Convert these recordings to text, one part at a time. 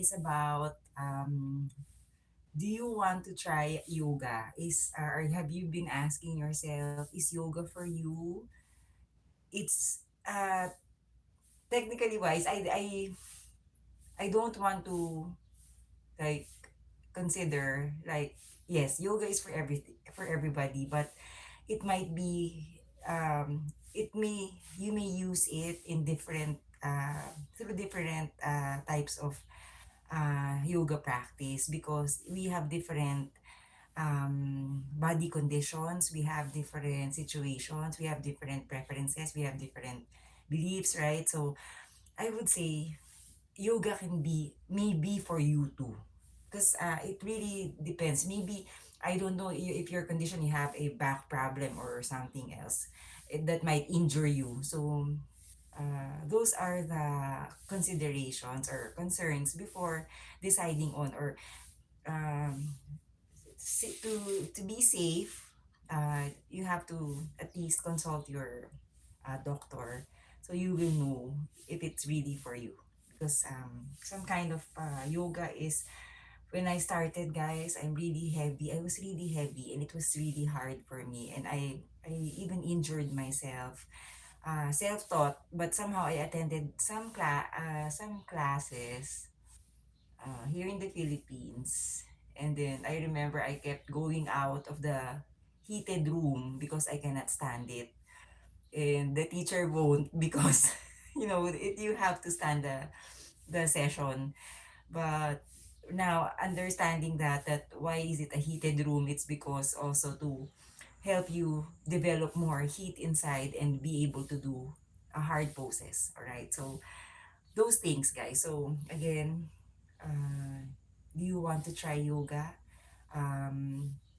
is about do you want to try yoga? Or have you been asking yourself, is yoga for you? It's technically wise, I don't want to like consider like yes, yoga is for everything for everybody, but it might be it may you may use it in different through different types of yoga practice because we have different body conditions, we have different situations, we have different preferences, we have different beliefs, right? So I would say yoga can be maybe for you too because it really depends. Maybe I don't know if your condition, you have a back problem or something else that might injure you. So those are the considerations or concerns before deciding on or um, to be safe. You have to at least consult your doctor so you will know if it's really for you because some kind of yoga is when I started, guys, I'm really heavy. I was really heavy and it was really hard for me. And I even injured myself. Self-taught, but somehow I attended some classes here in the Philippines. And then I remember I kept going out of the heated room because I cannot stand it. And the teacher won't because, you have to stand the session. But now understanding that why is it a heated room, it's because also to help you develop more heat inside and be able to do hard poses. All right, so those things, guys. So again, uh, do you want to try yoga?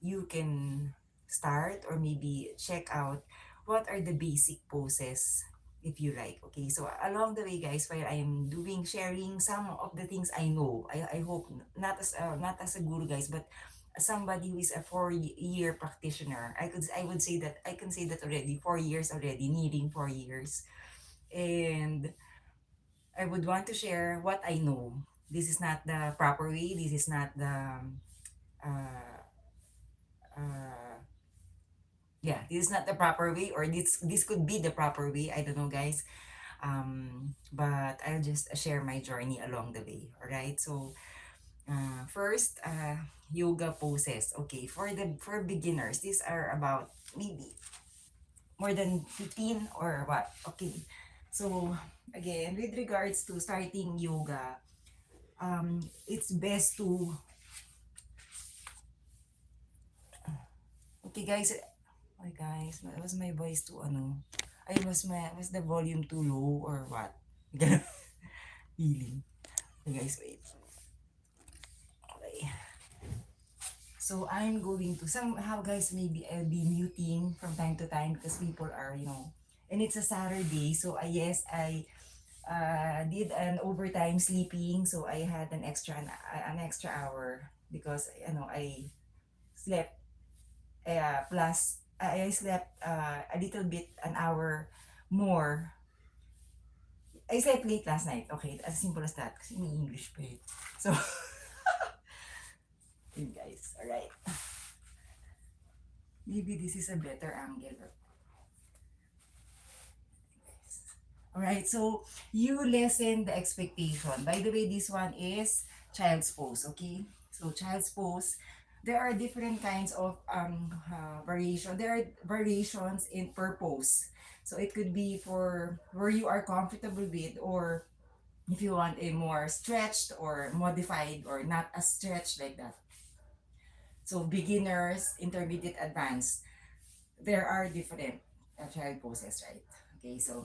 You can start or maybe check out what are the basic poses if you like. Okay, so along the way, guys, while I'm doing sharing some of the things I know, I hope not as a guru, guys, but as somebody who is a 4 year practitioner. I would say that I can say that already 4 years already, nearing 4 years, and I would want to share what I know. This is not the proper way. This is not the uh, uh, yeah. This is not the proper way, or this could be the proper way. I don't know, guys. But I'll just share my journey along the way. All right. So first, yoga poses. Okay, for beginners, these are about maybe more than 15 or what. Okay. So again, with regards to starting yoga, it's best to okay, guys. Okay, guys, was my voice too ano? Ay, was the volume too low or what? Ganun. Feeling. Okay, guys, wait. Okay. So I'm going to somehow, guys, maybe I'll be muting from time to time because people are, and it's a Saturday. So yes, I did an overtime sleeping. So I had an extra hour because, I slept plus I slept a little bit an hour more. I slept late last night. Okay, as simple as that. Kasi may English pa eh. So, yun guys. Alright. Maybe this is a better angle. Alright, so you lessen the expectation. By the way, this one is child's pose, okay? So child's pose, there are different kinds of variation. There are variations in per pose. So it could be for where you are comfortable with, or if you want a more stretched or modified or not as stretched like that. So beginners, intermediate, advanced, there are different child poses, right? Okay, so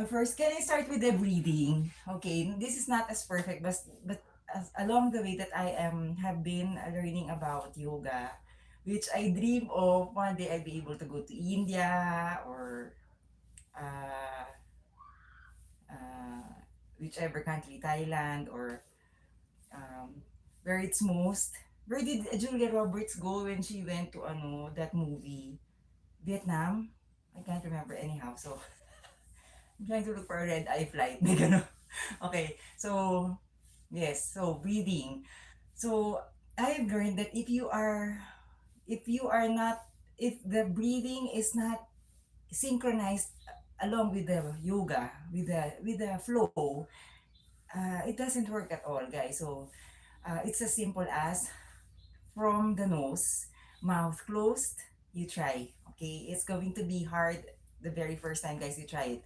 first, can I start with the breathing? Okay, this is not as perfect, but along the way that I have been learning about yoga, which I dream of one day I'll be able to go to India or uh, uh, whichever country, Thailand or um, where it's most. Where did Julia Roberts go when she went to that movie? Vietnam? I can't remember anyhow. So I'm trying to look for a red eye flight. Okay, so Yes, so breathing. So I've learned that if you are not if the breathing is not synchronized along with the yoga, with the flow, it doesn't work at all, guys. So it's as simple as from the nose, mouth closed, you try. Okay, it's going to be hard the very first time, guys, you try it.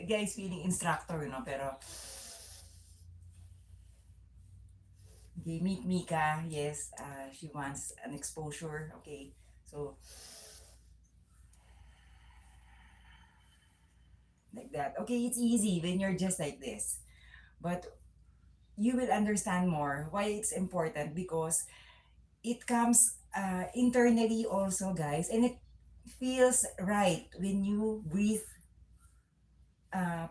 Guys, feeling instructor, pero okay, meet Mika, yes, she wants an exposure, okay. So like that. Okay, it's easy when you're just like this. But you will understand more why it's important because it comes internally also, guys, and it feels right when you breathe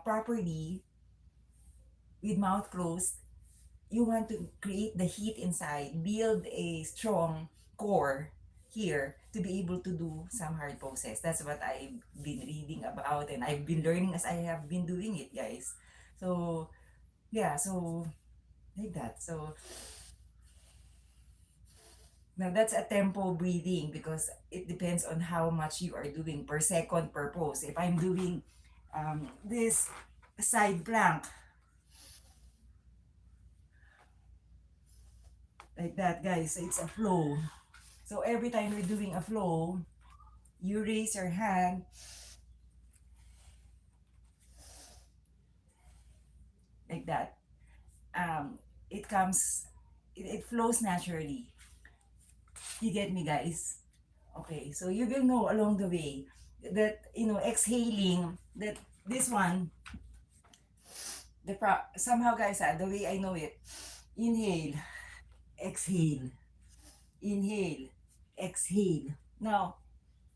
properly with mouth closed. You want to create the heat inside, build a strong core here to be able to do some hard poses. That's what I've been reading about and I've been learning as I have been doing it, guys. So yeah, so like that. So now that's a tempo breathing because it depends on how much you are doing per second per pose. If I'm doing this side plank like that, guys, it's a flow. So every time you're doing a flow, you raise your hand like that. It comes, it flows naturally. You get me, guys? Okay, so you will know along the way that, exhaling, that this one, somehow, guys, the way I know it, inhale, exhale, inhale, exhale. Now,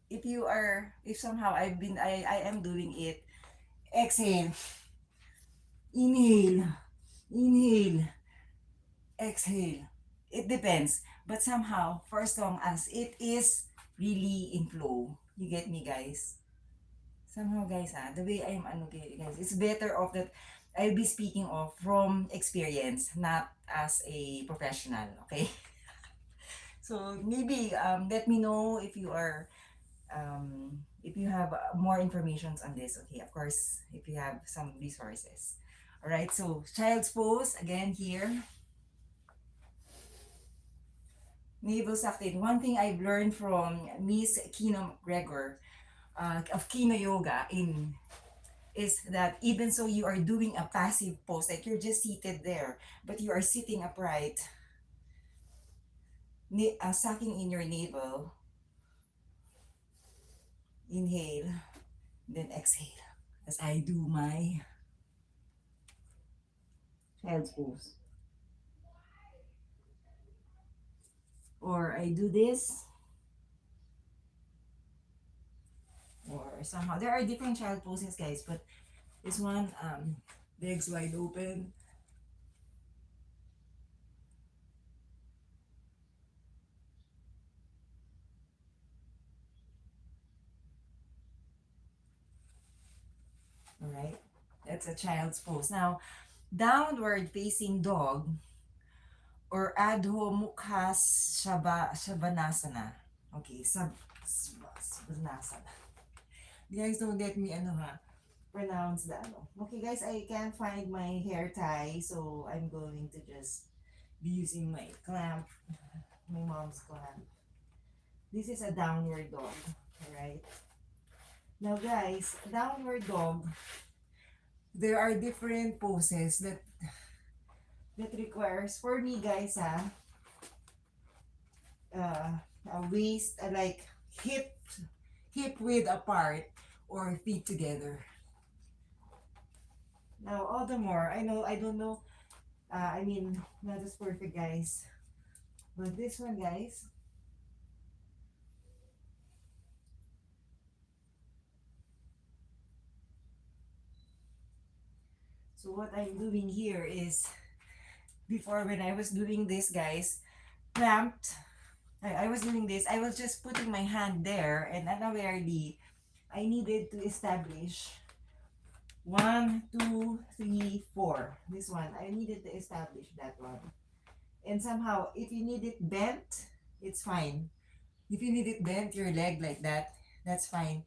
if somehow I am doing it, exhale, inhale, inhale, exhale. It depends. But somehow, for as long as it is really in flow, you get me, guys? Somehow, guys, the way I'm, guys, it's better off that I'll be speaking of from experience, not as a professional, okay? So maybe let me know if you have more information on this. Okay, of course, if you have some resources. All right, so child's pose again here. Navel sucked in. One thing I've learned from Miss Kino McGregor of Kino Yoga in is that even so you are doing a passive pose, like you're just seated there, but you are sitting upright, sucking in your navel, inhale, then exhale as I do my child's pose. Or I do this, or somehow there are different child poses, guys, but this one, legs wide open. All right, that's a child's pose. Now, downward facing dog or Adho Mukha Shabanasana. Okay, Shabanasana. Guys, don't get me pronounce the Okay, guys, I can't find my hair tie, so I'm going to just be using my clamp, my mom's clamp. This is a downward dog, alright? Now, guys, downward dog, there are different poses that requires, for me, guys, uh, a waist, like hip, hip width apart or feet together. Now, all the more, I don't know, not as perfect, guys. But this one, guys, so what I'm doing here is, before when I was doing this, guys, clamped, I was doing this. I was just putting my hand there, and unawarely, I needed to establish one, two, three, four. This one, I needed to establish that one. And somehow, if you need it bent, it's fine. If you need it bent, your leg like that, that's fine.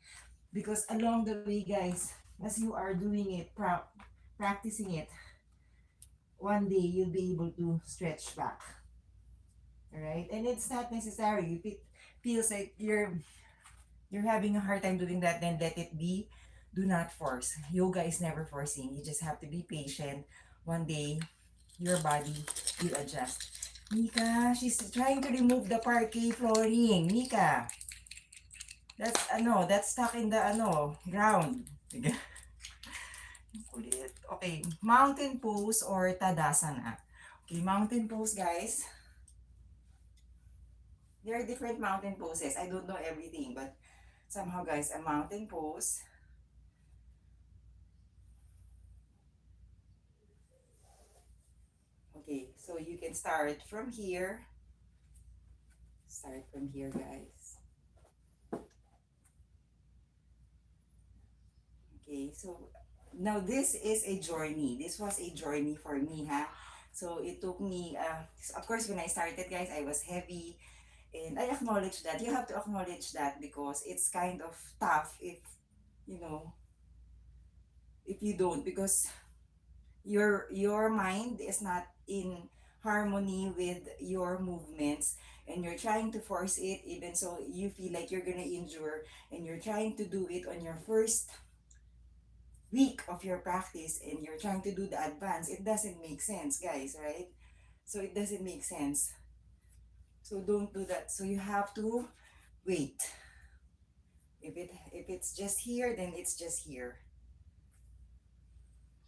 Because along the way, guys, as you are doing it, practicing it, one day you'll be able to stretch back. All right? And it's not necessary. If it feels like you're having a hard time doing that, then let it be. Do not force. Yoga is never forcing. You just have to be patient. One day, your body will adjust. Mika, she's trying to remove the parquet flooring. Mika, that's stuck in the ground. Ulit. Okay, mountain pose or tadasana. Okay, mountain pose, guys. There are different mountain poses. I don't know everything, but somehow, guys, a mountain pose. Okay, so you can start from here. Start from here, guys. Okay, so now this is a journey. This was a journey for me, ha. So it took me, of course, when I started, guys, I was heavy, and I acknowledge that. You have to acknowledge that because it's kind of tough if you know if you don't, because your mind is not in harmony with your movements, and you're trying to force it, even so you feel like you're gonna injure, and you're trying to do it on your first week of your practice, and you're trying to do the advance. It doesn't make sense, guys, right? So it doesn't make sense. So don't do that. So you have to wait. If it's just here, then it's just here.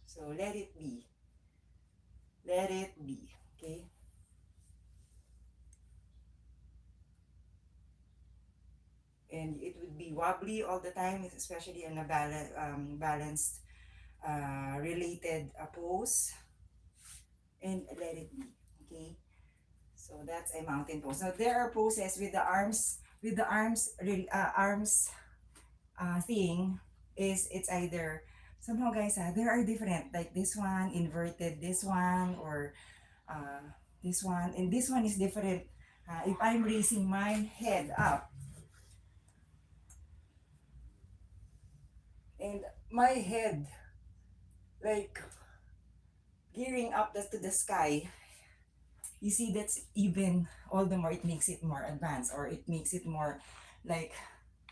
So let it be. Let it be. Okay? And it would be wobbly all the time, especially in a balanced related pose, and let it be. Okay, so that's a mountain pose. Now there are poses with the arms thing. It's either somehow, guys, there are different, like this one inverted, this one, or uh, this one, and this one is different. If I'm raising my head up and my head like gearing up to the sky, you see, that's even all the more, it makes it more advanced, or it makes it more like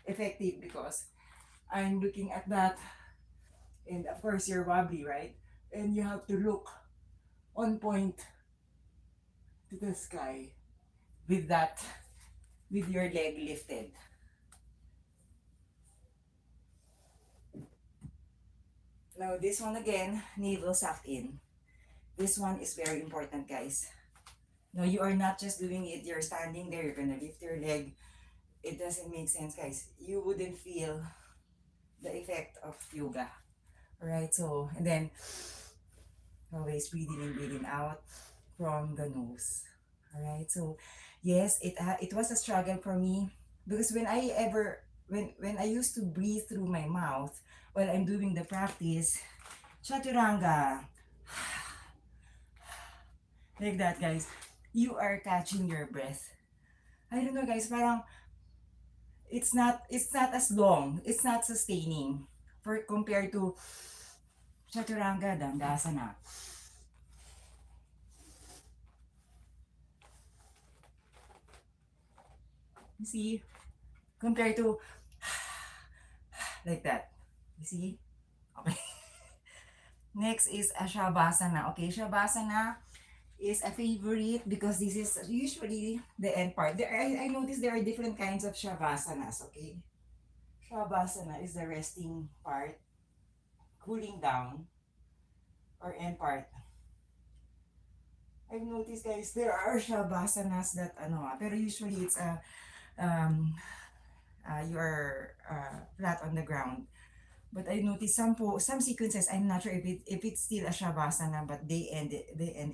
effective, because I'm looking at that, and of course you're wobbly, right? And you have to look on point to the sky with that, with your leg lifted. Now this one again, navel sucked in. This one is very important, guys. No, you are not just doing it, you're standing there, you're gonna lift your leg. It doesn't make sense, guys. You wouldn't feel the effect of yoga. Alright, so, and then always breathing in, breathing out from the nose. Alright, so yes, it was a struggle for me, because when I used to breathe through my mouth while I'm doing the practice, chaturanga, like that, guys, you are catching your breath. I don't know, guys, parang it's not as long, it's not sustaining for compared to chaturanga dandasana. You see, compared to like that. You see? Okay. Next is a shavasana. Okay, shavasana is a favorite because this is usually the end part. I noticed there are different kinds of shavasanas. Okay, shavasana is the resting part, cooling down, or end part. I've noticed, guys, there are shavasanas that pero usually it's you're flat on the ground. But I noticed some sequences, I'm not sure if it's still a shavasana, but they end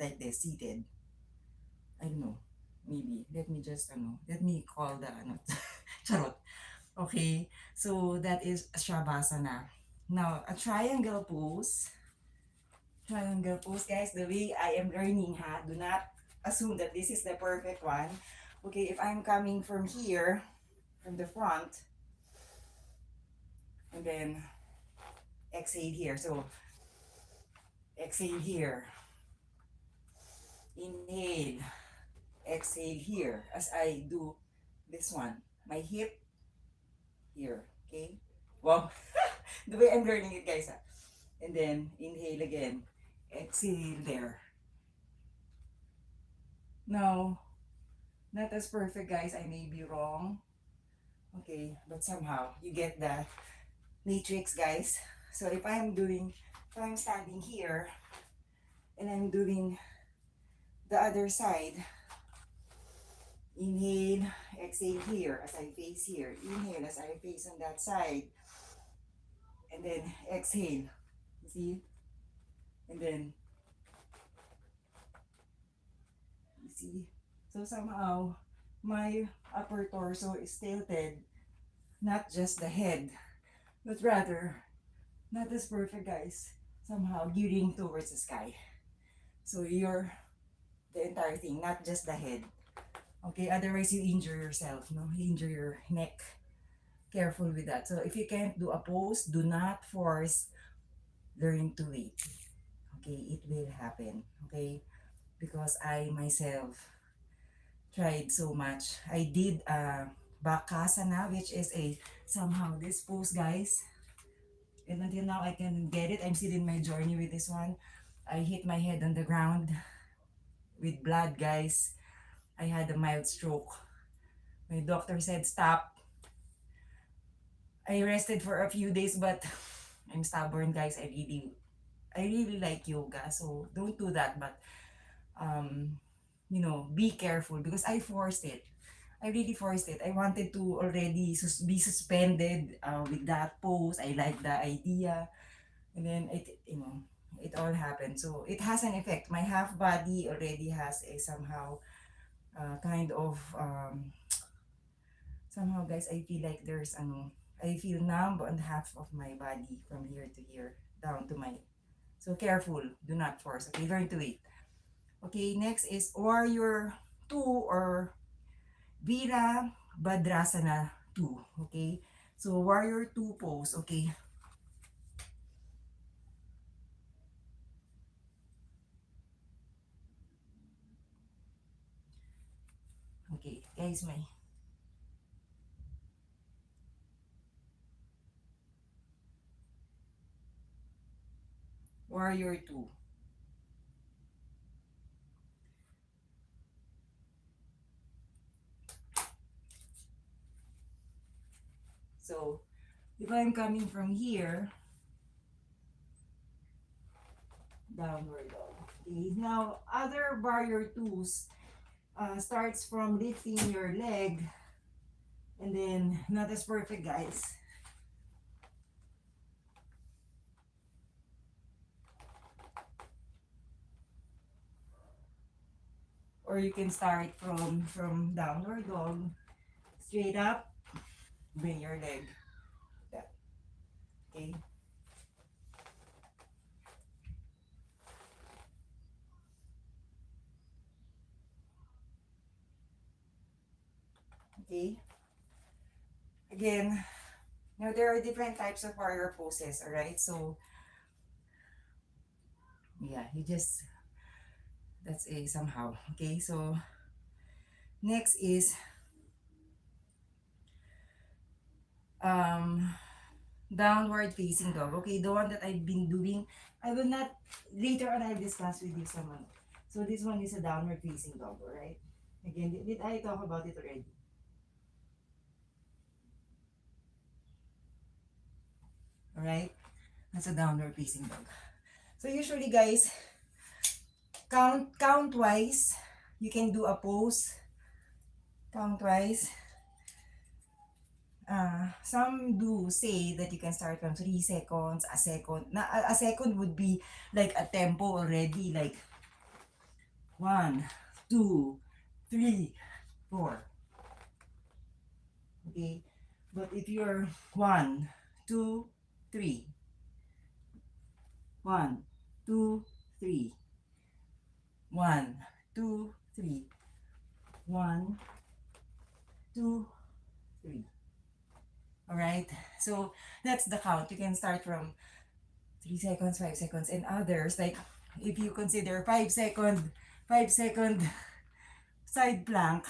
like this, seated. I don't know. maybe. Let me just, let me call the, charot. Okay, so that is Shavasana. Now, a triangle pose. Triangle pose, guys, the way I am learning, ha, do not assume that this is the perfect one. Okay, if I'm coming from here, from the front, and then exhale here. So, exhale here. Inhale. Exhale here as I do this one. My hip here. Okay? Wow. The way I'm learning it, guys. And then inhale again. Exhale there. Now, not as perfect, guys. I may be wrong. Okay, but somehow you get the matrix, guys. So if I'm standing here and I'm doing the other side, inhale, exhale here as I face here. Inhale as I face on that side. And then exhale. You see? And then, you see? So somehow, my upper torso is tilted, not just the head, but rather, not as perfect, guys. Somehow gearing towards the sky. So you're the entire thing, not just the head. Okay, otherwise you injure yourself, no? You injure your neck. Careful with that. So if you can't do a pose, do not force learning to wait. Okay, it will happen. Okay, because I myself tried so much. I did Bakasana, which is a somehow this pose, guys. And until now, I can get it. I'm still in my journey with this one. I hit my head on the ground with blood, guys. I had a mild stroke. My doctor said stop. I rested for a few days, but I'm stubborn, guys. I really like yoga, so don't do that. But um, be careful because I forced it. I really forced it. I wanted to already be suspended with that pose. I like the idea. And then it all happened. So it has an effect. My half body already has a somehow kind of, somehow, guys, I feel like I feel numb on half of my body from here to here, down to my, so careful. Do not force. Okay, learn to wait. Okay, next is Warrior 2 or Vira Badrasana 2. Okay, so Warrior 2 pose. Okay, okay, guys, my Warrior 2. So if I'm coming from here, downward dog. Okay, now other Warrior 2s starts from lifting your leg and then not as perfect, guys. Or you can start from downward dog, straight up, bring your leg. That, okay? Okay? Again, now there are different types of warrior poses, alright? So, yeah, that's a somehow. Okay, so next is um downward facing dog. Okay, the one that I've been doing, I will not, later on I'll discuss with you someone. So this one is a downward facing dog, alright? Again, did I talk about it already? Alright? That's a downward facing dog. So usually, guys, count wise, you can do a pose. Count wise. Some do say that you can start from 3 seconds, a second. A second would be like a tempo already, like 1, 2, 3, 4. Okay? But if you're 1, 2, 3, 1, 2, 3, 1, 2, 3, 1, 2, 3. Alright? So that's the count. You can start from 3 seconds, 5 seconds, and others. Like if you consider 5 second side plank,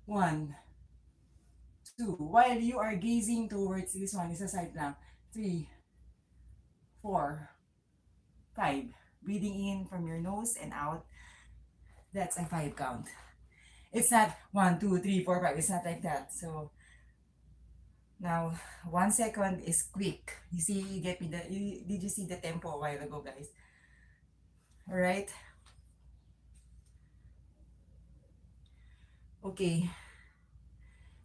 1, 2. While you are gazing towards this one is a side plank. 3, 4, 5. Breathing in from your nose and out. That's a 5 count. It's not 1, 2, 3, 4, 5. It's not like that. So now 1 second is quick. You see, you get me did you see the tempo a while ago, guys? Alright? Okay.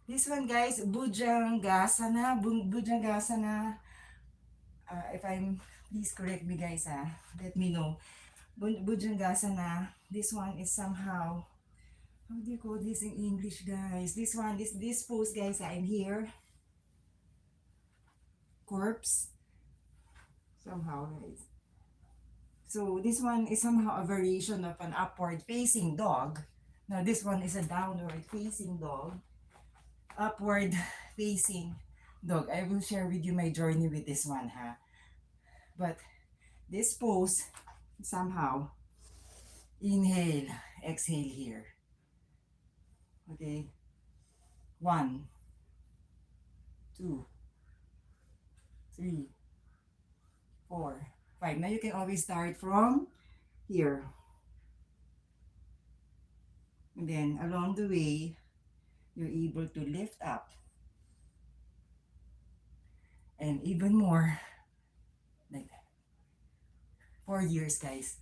This one, guys, Bhujangasana. Bhujangasana. If I'm, please correct me, guys. Let me know. Bhujangasana. This one is somehow, how do you call this in English, guys? This one is this pose, guys. I'm here. Corpse. Somehow, guys. So this one is somehow a variation of an upward facing dog. Now this one is a downward facing dog. Upward facing dog. I will share with you my journey with this one, ha. But this pose, somehow, inhale, exhale here. Okay. 1, 2, 3, 4, 5. Now you can always start from here. And then along the way, you're able to lift up. And even more, like that. 4 years, guys,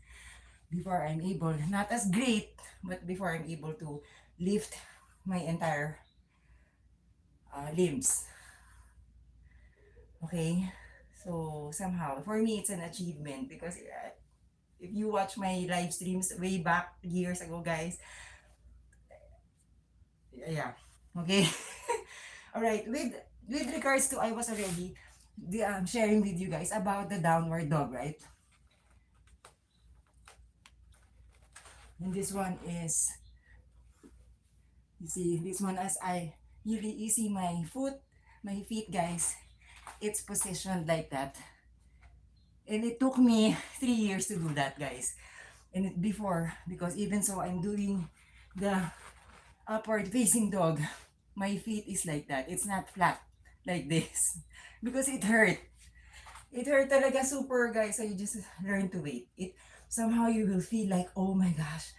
before I'm able, not as great, but before I'm able to lift my entire limbs. Okay? So somehow, for me, it's an achievement because if you watch my live streams way back years ago, guys, yeah, okay. All right, with regards to, I was already sharing with you guys about the downward dog, right? And this one is, you see, this one as you see my feet, guys, it's positioned like that. And it took me 3 years to do that, guys. And before, because even so, I'm doing the upward facing dog, my feet is like that. It's not flat like this. Because it hurt. It hurt talaga super, guys. So you just learn to wait. It somehow you will feel like, oh my gosh,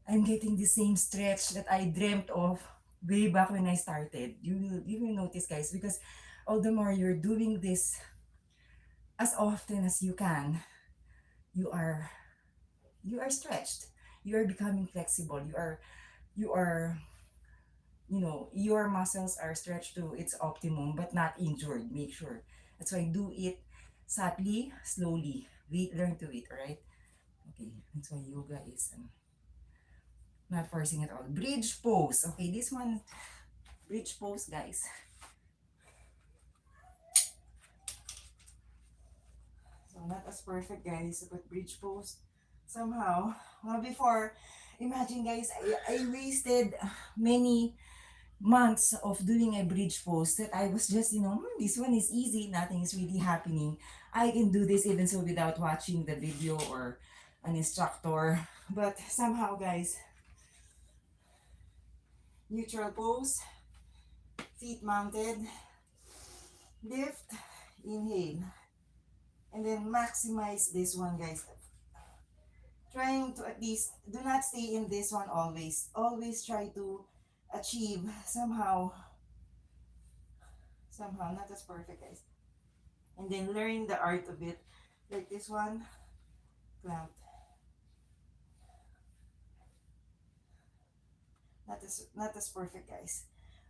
I'm getting the same stretch that I dreamt of way back when I started. You will notice, guys, because all the more you're doing this as often as you can, you are stretched. You are becoming flexible. You are your muscles are stretched to its optimum but not injured. Make sure. That's why do it subtly, slowly. Learn to it, alright? Okay, that's why yoga is not forcing at all. Bridge pose. Okay, this one, bridge pose, guys. So not as perfect, guys, but bridge pose. Somehow, well, before, imagine, guys, I wasted many months of doing a bridge pose that I was just, this one is easy, nothing is really happening. I can do this even so without watching the video or an instructor. But somehow, guys, neutral pose, feet mounted, lift, inhale, and then maximize this one, guys. Trying to at least, do not stay in this one always. Always try to achieve somehow, not as perfect, guys. And then learn the art of it. Like this one, clamp. Not as perfect, guys.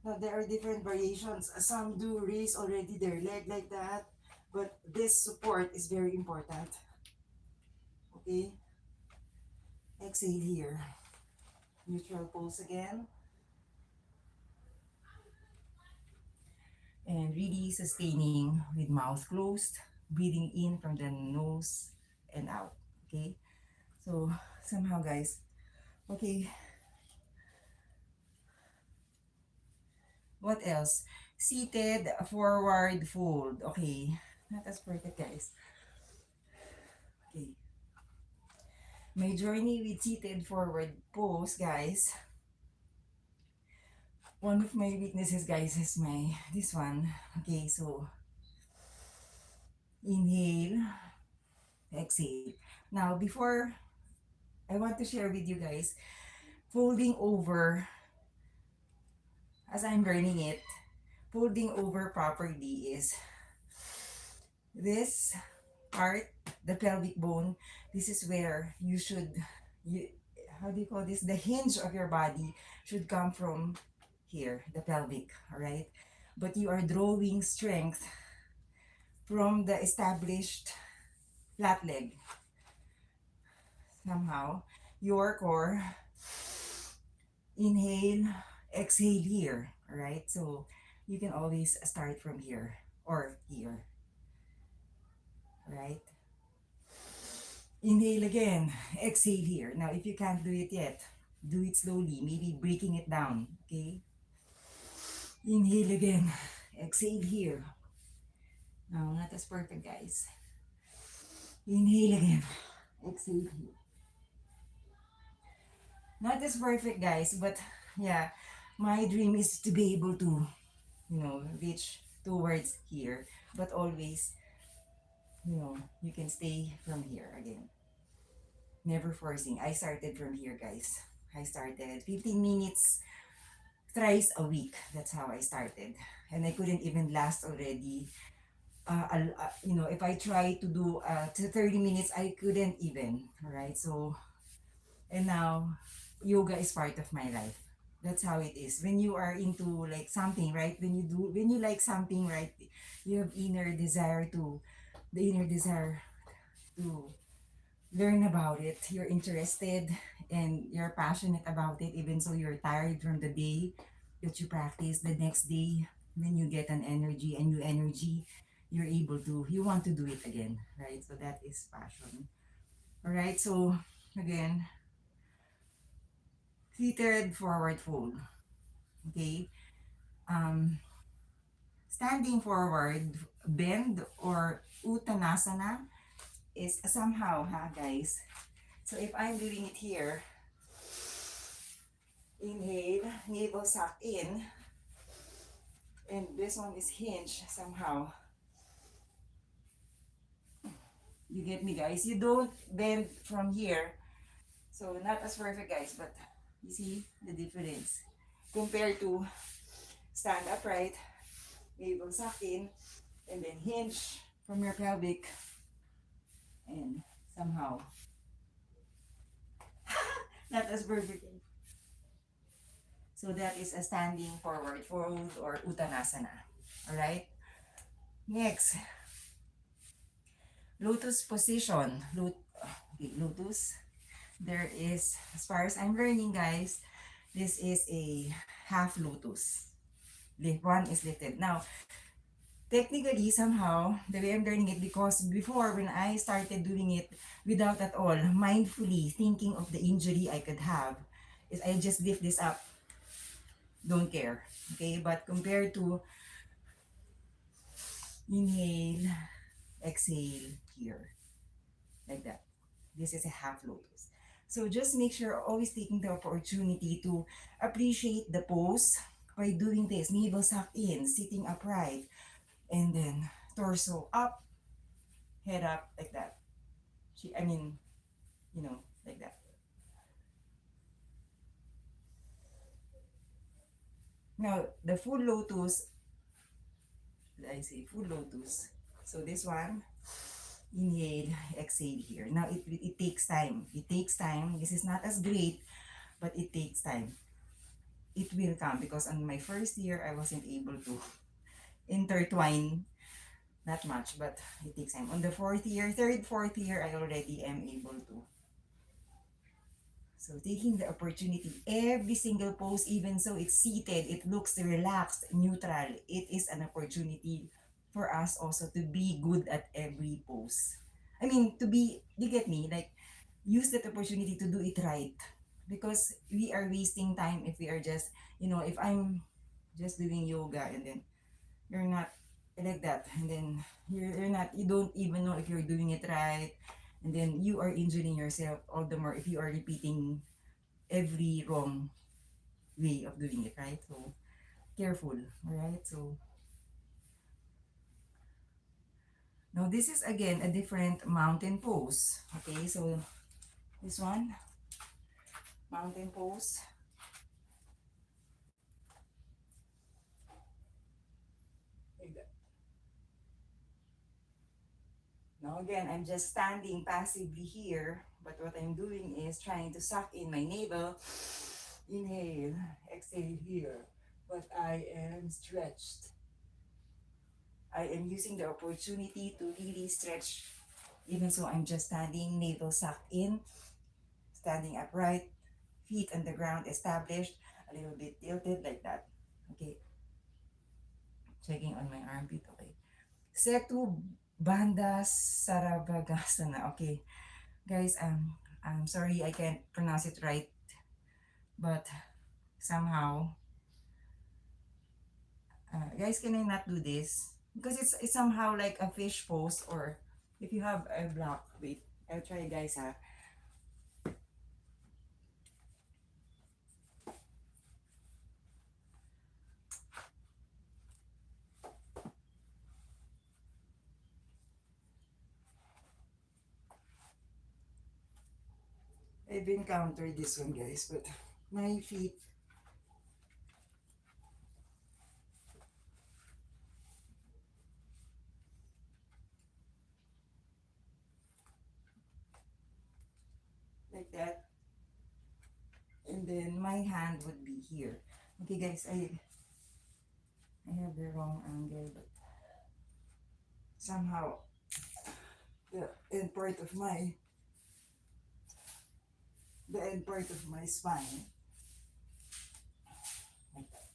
Now there are different variations. Some do raise already their leg like that, but this support is very important. Okay, exhale here. Neutral pulse again. And really sustaining with mouth closed, breathing in from the nose and out. Okay? So, somehow, guys. Okay, what else? Seated, forward fold. Okay, not as perfect, guys. Okay. My journey with seated forward pose, guys. One of my weaknesses, guys, is this one. Okay, so inhale, exhale. Now, before I want to share with you guys, folding over as I'm learning it, folding over properly is this part, the pelvic bone. This is where you, how do you call this? The hinge of your body should come from here, the pelvic, all right? But you are drawing strength from the established flat leg. Somehow, your core, inhale, exhale here, all right? So you can always start from here or here, right? Inhale again, exhale here. Now, if you can't do it yet, do it slowly, maybe breaking it down, okay? Inhale again, exhale here. Now, not as perfect, guys. Inhale again, exhale here. Not as perfect, guys, but yeah, my dream is to be able to, reach towards here, but always, you can stay from here again. Never forcing. I started from here, guys. I started 15 minutes thrice a week. That's how I started. And I couldn't even last already. If I try to do to 30 minutes, I couldn't even. All right. So, and now yoga is part of my life. That's how it is. When you are into like something, right? When you like something, right? You have the inner desire to learn about it. You're interested and you're passionate about it, even so you're tired from the day that you practice. The next day, when you get a new energy, you want to do it again, right? So that is passion. All right, so again, seated forward fold. Okay, um, standing forward bend or uttanasana is somehow, guys. So if I'm doing it here, inhale, navel suck in, and this one is hinged somehow. You get me, guys? You don't bend from here. So not as perfect, guys, but you see the difference. Compared to stand upright, navel suck in, and then hinge from your pelvic, and somehow not as perfect. So that is a standing forward fold or uttanasana. Alright? Next, lotus position. Lotus. There is, as far as I'm learning, guys, this is a half lotus. One is lifted. Now, technically, somehow, the way I'm learning it, because before, when I started doing it without at all, mindfully thinking of the injury I could have, is I just lift this up. Don't care. Okay? But compared to inhale, exhale here. Like that. This is a half lotus. So just make sure always taking the opportunity to appreciate the pose by doing this. Navel suck in, sitting upright, and then torso up, head up, like that. I mean, like that. Now, the full lotus, I say full lotus. So this one, inhale, exhale here. Now, it takes time. It takes time. This is not as great, but it takes time. It will come because on my first year, I wasn't able to intertwine that much, but it takes time. On the fourth year, I already am able to. So taking the opportunity, every single pose, even so it's seated, it looks relaxed, neutral. It is an opportunity for us also to be good at every pose. I mean, to be, you get me? Like, use that opportunity to do it right. Because we are wasting time if we are just, if I'm just doing yoga and then you're not like that, and then you're not, you don't even know if you're doing it right, and then you are injuring yourself all the more if you are repeating every wrong way of doing it, right? So careful, all right? So now this is again a different mountain pose. Okay, so this one, mountain pose. Like that. Now again, I'm just standing passively here, but what I'm doing is trying to suck in my navel. Inhale, exhale here. But I am stretched. I am using the opportunity to really stretch. Even so, I'm just standing, navel sucked in, standing upright, feet on the ground established, a little bit tilted like that. Okay, checking on my armpit. Okay. Setu Bandha Saravagasana. Okay, guys, I'm sorry I can't pronounce it right, but somehow, guys, can I not do this? Because it's somehow like a fish pose, or if you have a block, wait, I'll try, guys, ha. I've encountered this one, guys, but my feet, like that, and then my hand would be here. Okay, guys, I have the wrong angle, but somehow the end part of my spine, like that.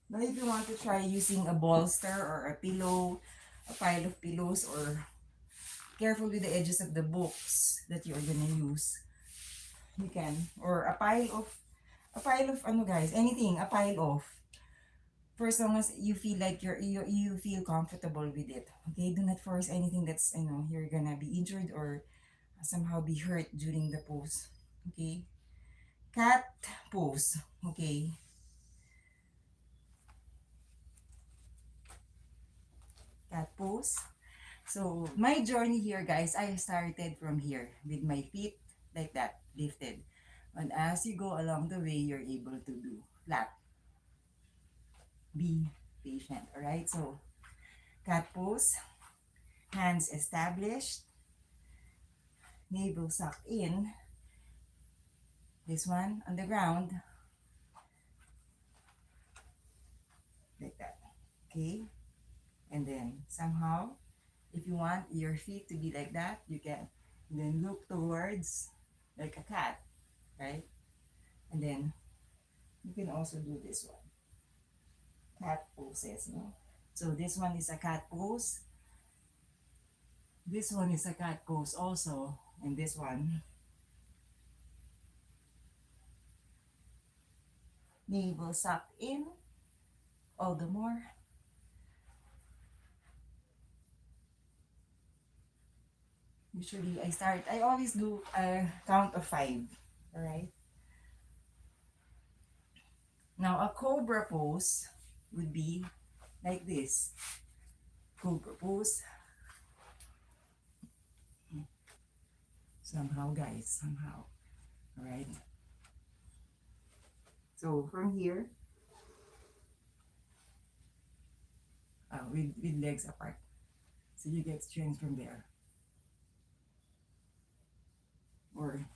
Now, if you want to try using a bolster or a pillow, a pile of pillows, or careful with the edges of the books that you're gonna use, you can. Or a pile of ano, guys, anything, a pile of. For as long as you feel like you feel comfortable with it. Okay, do not force anything that's, you're gonna be injured or somehow be hurt during the pose. Okay, cat pose. Okay, cat pose. So my journey here, guys, I started from here with my feet like that, lifted. And as you go along the way, you're able to do flat. Be patient, all right? So cat pose, hands established, navel sucked in. This one on the ground, like that. Okay? And then somehow, if you want your feet to be like that, you can. And then look towards like a cat, right? And then you can also do this one. Cat poses, no? So this one is a cat pose. This one is a cat pose also. And this one, navel sucked in all the more. Usually I always do a count of 5. All right. Now a cobra pose would be like this. Cobra pose. Somehow, guys, somehow. All right. So from here, with legs apart. So you get strength from there. Or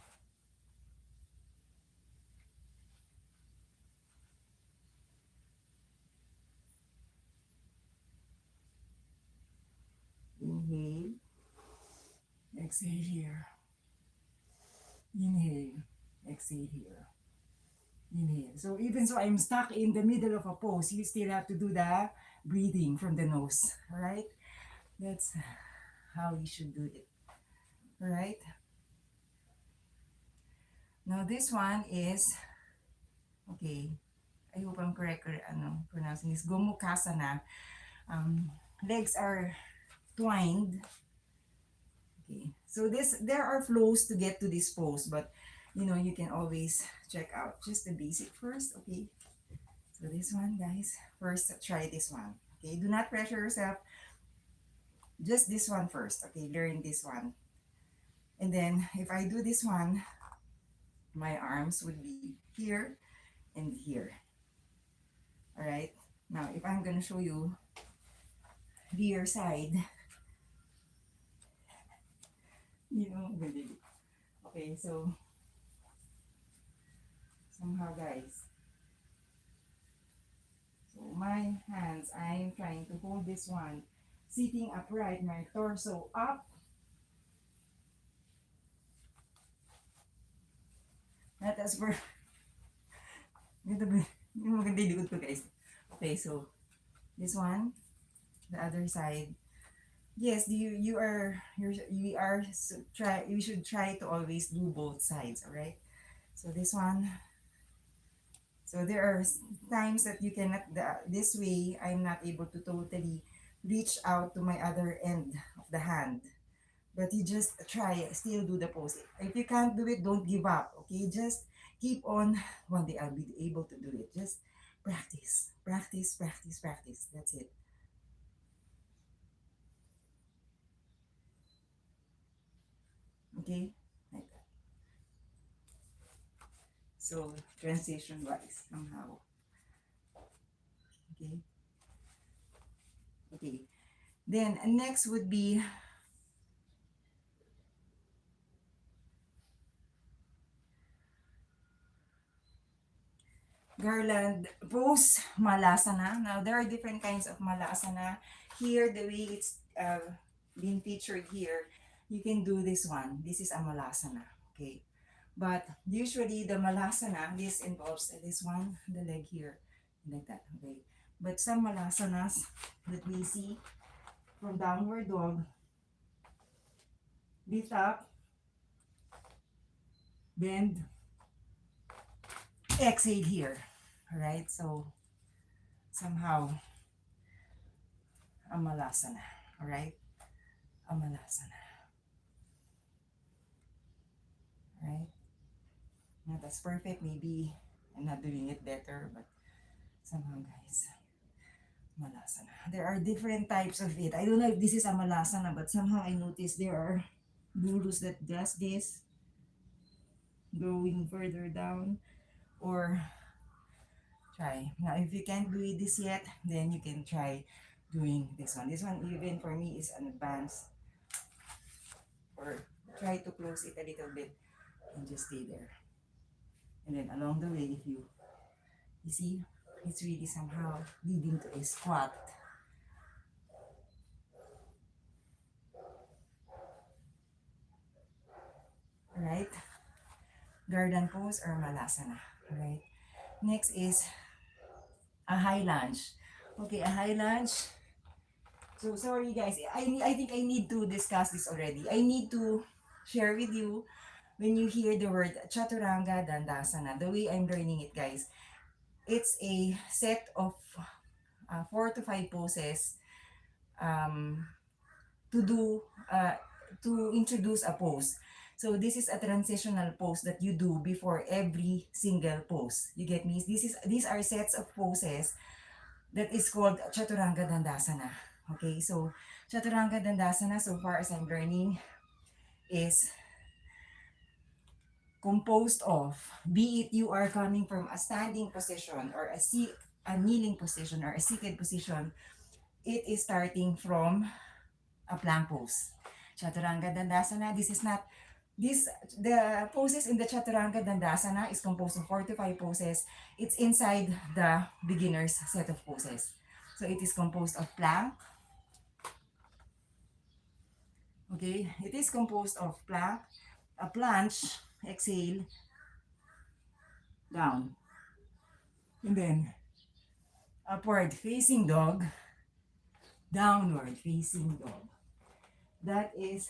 Exhale here. Inhale. Exhale here. Inhale. So even so I'm stuck in the middle of a pose, you still have to do the breathing from the nose. Alright? That's how you should do it. Alright? Now this one is, okay, I hope I'm correct pronouncing this, Gomukasana. Legs are twined. Okay, so there are flows to get to this pose, but you can always check out just the basic first. Okay, so this one, guys, first try this one. Okay, do not pressure yourself, just this one first. Okay, learn this one, and then if I do this one, my arms would be here and here. All right, now if I'm gonna show you rear side, okay, so somehow, guys, so my hands, I'm trying to hold this one sitting upright, my torso up. That is for maganda yung likod ko, guys. Okay, so this one, the other side. Yes, you should try to always do both sides. All right, so this one. So there are times that you cannot, this way I'm not able to totally reach out to my other end of the hand, but you just try, still do the pose. If you can't do it, don't give up. Okay, just keep on. One day I'll be able to do it. Just practice, practice, practice, practice. That's it. Okay, like that. So transition wise somehow. Okay, okay, then next would be garland pose, malasana. Now there are different kinds of malasana. Here, the way it's been featured here, you can do this one. This is a malasana. Okay, but usually the malasana, this involves this one, the leg here, like that. Okay, but some malasanas that we see from downward dog, lift up, bend, exhale here. All right, so somehow a malasana. All right, a malasana. All right, not as perfect. Maybe I'm not doing it better, but somehow, guys, malasana. There are different types of it. I don't know if this is a malasana, but somehow I noticed there are gurus that does this, going further down, or try. Now, if you can't do this yet, then you can try doing this one. This one, even for me, is an advance. Or try to close it a little bit and just stay there. And then along the way, if you see, it's really somehow leading to a squat. Alright? Garden pose or malasana. Alright? Next is a high lunge. Okay, a high lunge. So sorry guys, I think I need to discuss this already. I need to share with you when you hear the word Chaturanga Dandasana. The way I'm learning it, guys, it's a set of 4 to 5 poses to do to introduce a pose. So this is a transitional pose that you do before every single pose. You get me? These are sets of poses that is called Chaturanga Dandasana. Okay, so Chaturanga Dandasana, so far as I'm learning, is composed of, be it you are coming from a standing position or a kneeling position or a seated position, it is starting from a plank pose. Chaturanga Dandasana, the poses in the Chaturanga Dandasana is composed of 4 to 5 poses. It's inside the beginner's set of poses. So it is composed of plank, Okay, it is composed of plank, a planche, exhale, down. And then upward facing dog, downward facing dog. That is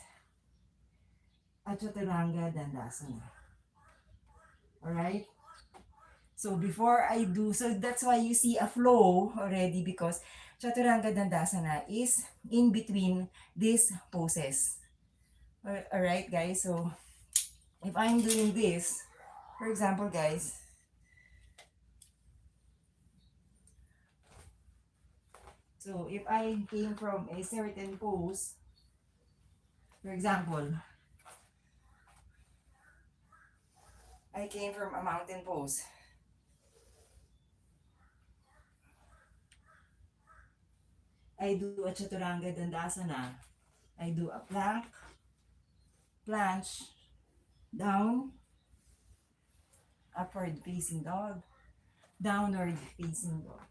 a Chaturanga Dandasana. Alright? So before I do, so that's why you see a flow already because Chaturanga Dandasana is in between these poses. Alright guys, so if I'm doing this, for example guys, so if I came from a certain pose, for example, I came from a mountain pose. I do a Chaturanga Dandasana. I do a plank, planche, down, upward facing dog, downward facing dog.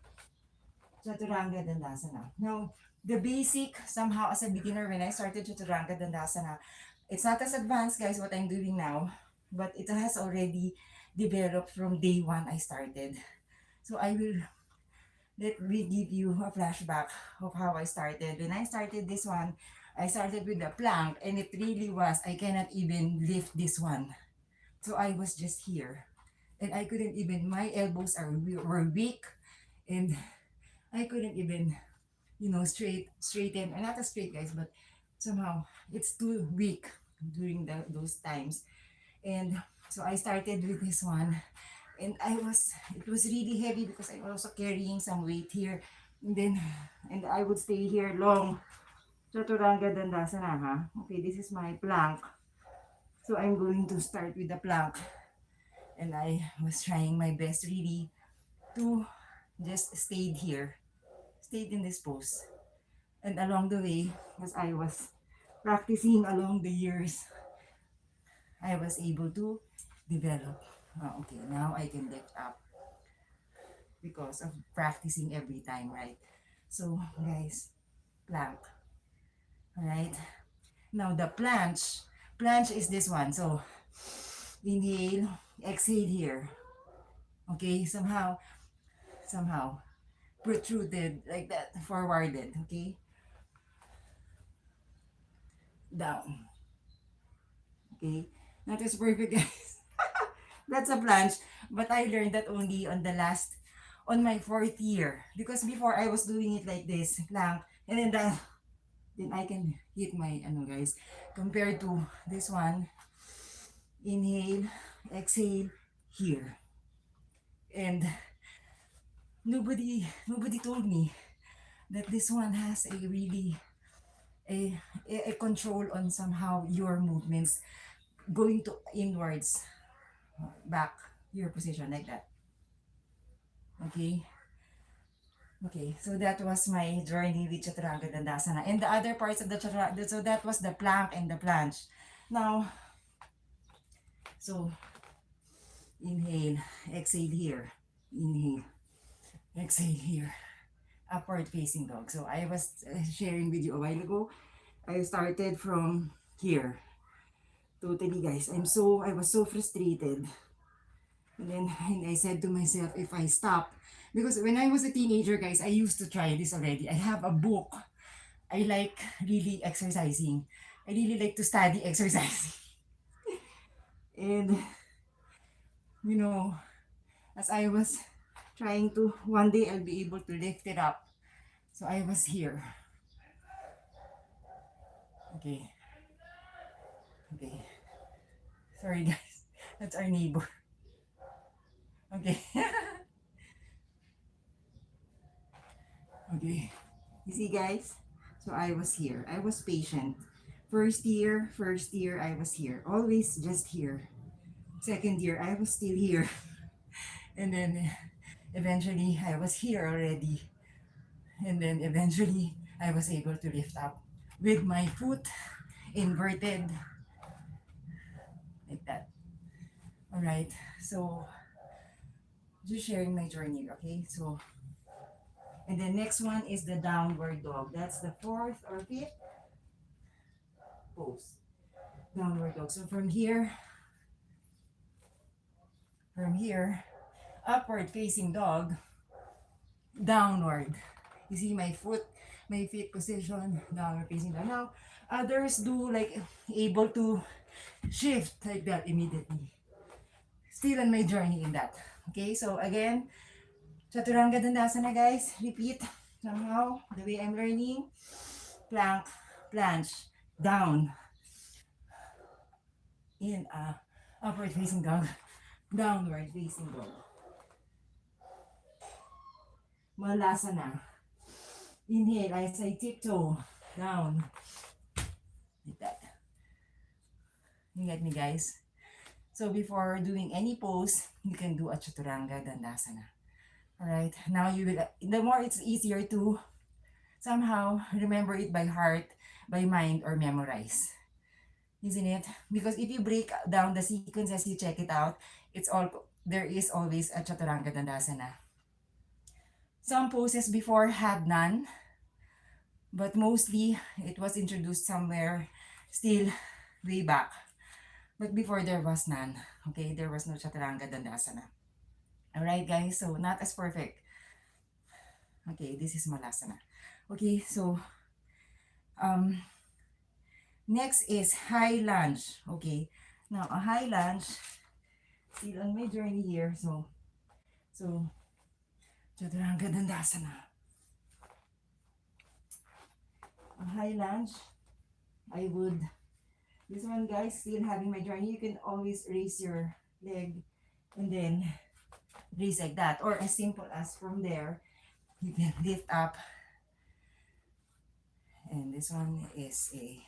Chaturanga Dandasana. Now, the basic, somehow as a beginner, when I started Chaturanga Dandasana, it's not as advanced, guys, what I'm doing now, but it has already developed from day one I started. So I will let me give you a flashback of how I started. When I started this one, I started with the plank, and it really was, I cannot even lift this one. So I was just here. And I couldn't even, my elbows were weak, and I couldn't even, straighten, not a straight guys, but somehow it's too weak during those times. And so I started with this one, and it was really heavy because I was also carrying some weight here. And I would stay here long. Chaturanga Dandasana, ha? Okay, this is my plank. So I'm going to start with the plank. And I was trying my best really to just stayed in this pose. And along the way, as I was practicing along the years, I was able to develop. Okay, now I can lift up because of practicing every time, right? So, guys, plank, right? Now, the planche is this one. So, inhale, exhale here. Okay, somehow, protruded like that, forwarded, okay? Down, okay? Not as perfect, guys. That's a planche, but I learned that only on my fourth year. Because before I was doing it like this, plank, and then I can hit my, guys, compared to this one, inhale, exhale, here. And nobody told me that this one has a really, a control on somehow your movements going to inwards, back, your position like that. Okay? Okay, so that was my journey with Chaturanga Dandasana. And the other parts of the Chaturanga, so that was the plank and the planche. Now, so inhale, exhale here. Inhale, exhale here. Upward facing dog. So I was sharing with you a while ago. I started from here. Totally, guys. I was so frustrated. And I said to myself, if I stop, because when I was a teenager, guys, I used to try this already. I have a book. I like really exercising. I really like to study exercising. And, you know, as I was trying to, one day I'll be able to lift it up. So I was here. Okay. Okay. Sorry, guys. That's our neighbor. Okay. Okay. You see, guys? So I was here. I was patient. First year, I was here. Always just here. Second year, I was still here. And then eventually, I was here already. And then eventually, I was able to lift up with my foot inverted like that. All right. So just sharing my journey, okay? So, and the next one is the downward dog. That's the fourth or fifth. pose. Downward dog. So from here, upward facing dog, downward. You see my foot, my feet position, downward facing dog. Now, others do like able to shift like that immediately. Still on my journey in that. Okay, so again, Chaturanga Dandasana guys, repeat somehow the way I'm learning. Plank, planche, down, in upward facing dog, downward facing dog. Malasana. Inhale as I tiptoe down. Like that. You get me guys? So before doing any pose, you can do a Chaturanga Dandasana. Alright, now you will, the more it's easier to somehow remember it by heart, by mind, or memorize. Isn't it? Because if you break down the sequence as you check it out, it's all, there is always a Chaturanga Dandasana. Some poses before had none, but mostly it was introduced somewhere still way back. But before there was none. Okay, there was no Chaturanga Dandasana. Alright guys, so not as perfect. Okay, this is Malasana. Okay, so next is high lunge. Okay, now a high lunge, still on my journey here. So Chaturanga Dandasana. A high lunge, I would, this one guys, still having my journey, you can always raise your leg and then raise like that, or as simple as from there, you can lift up. And this one is a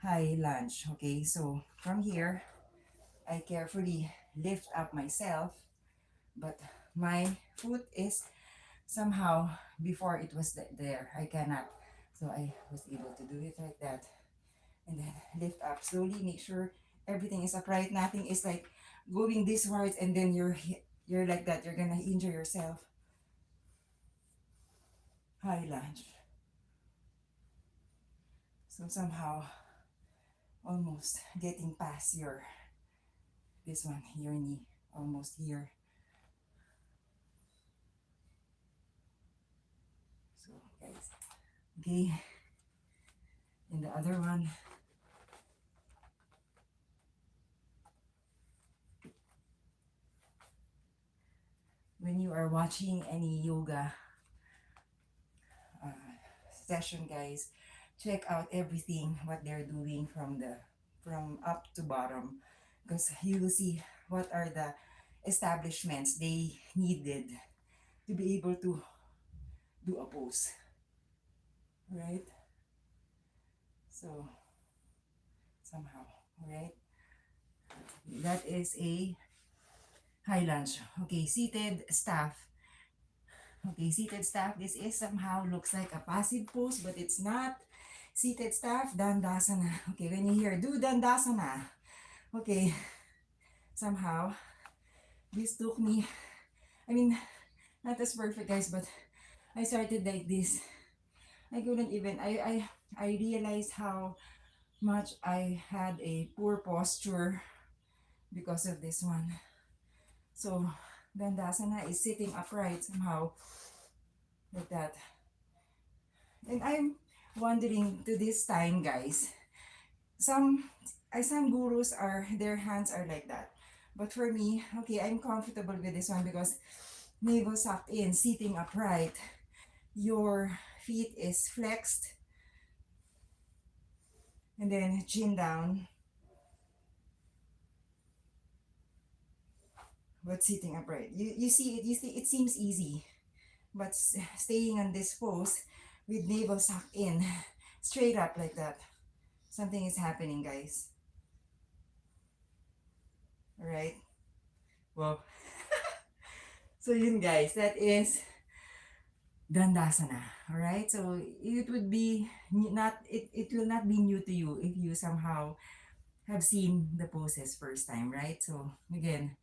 high lunge. Okay, so from here, I carefully lift up myself, but my foot is somehow, before it was there, I cannot. So I was able to do it like that. And then lift up slowly, make sure everything is upright. Nothing is like going this hard and then you're like that. You're gonna injure yourself. High lunge. So somehow, almost getting past your, this one, your knee, almost here. So guys, okay. And the other one. When you are watching any yoga session, guys, check out everything what they're doing from up to bottom, because you will see what are the establishments they needed to be able to do a pose, right? So somehow, right? That is a high lunge. Okay, seated staff. Okay, seated staff, this is somehow looks like a passive pose, but it's not. Seated staff, Dandasana. Okay, when you hear, do Dandasana. Okay, somehow, this took me, I mean, not as perfect guys, but I started like this. I couldn't even, I realized how much I had a poor posture because of this one. So, Dandasana is sitting upright somehow, like that. And I'm wondering to this time, guys, some gurus are, their hands are like that. But for me, okay, I'm comfortable with this one because navel sucked in, sitting upright. Your feet is flexed. And then chin down. But sitting upright. You see it seems easy. But staying on this pose with navel sucked in, straight up like that, something is happening, guys. Alright? Well, so yun guys, that is Dandasana. Alright? So it would be not, it will not be new to you if you somehow have seen the poses first time, right? So again,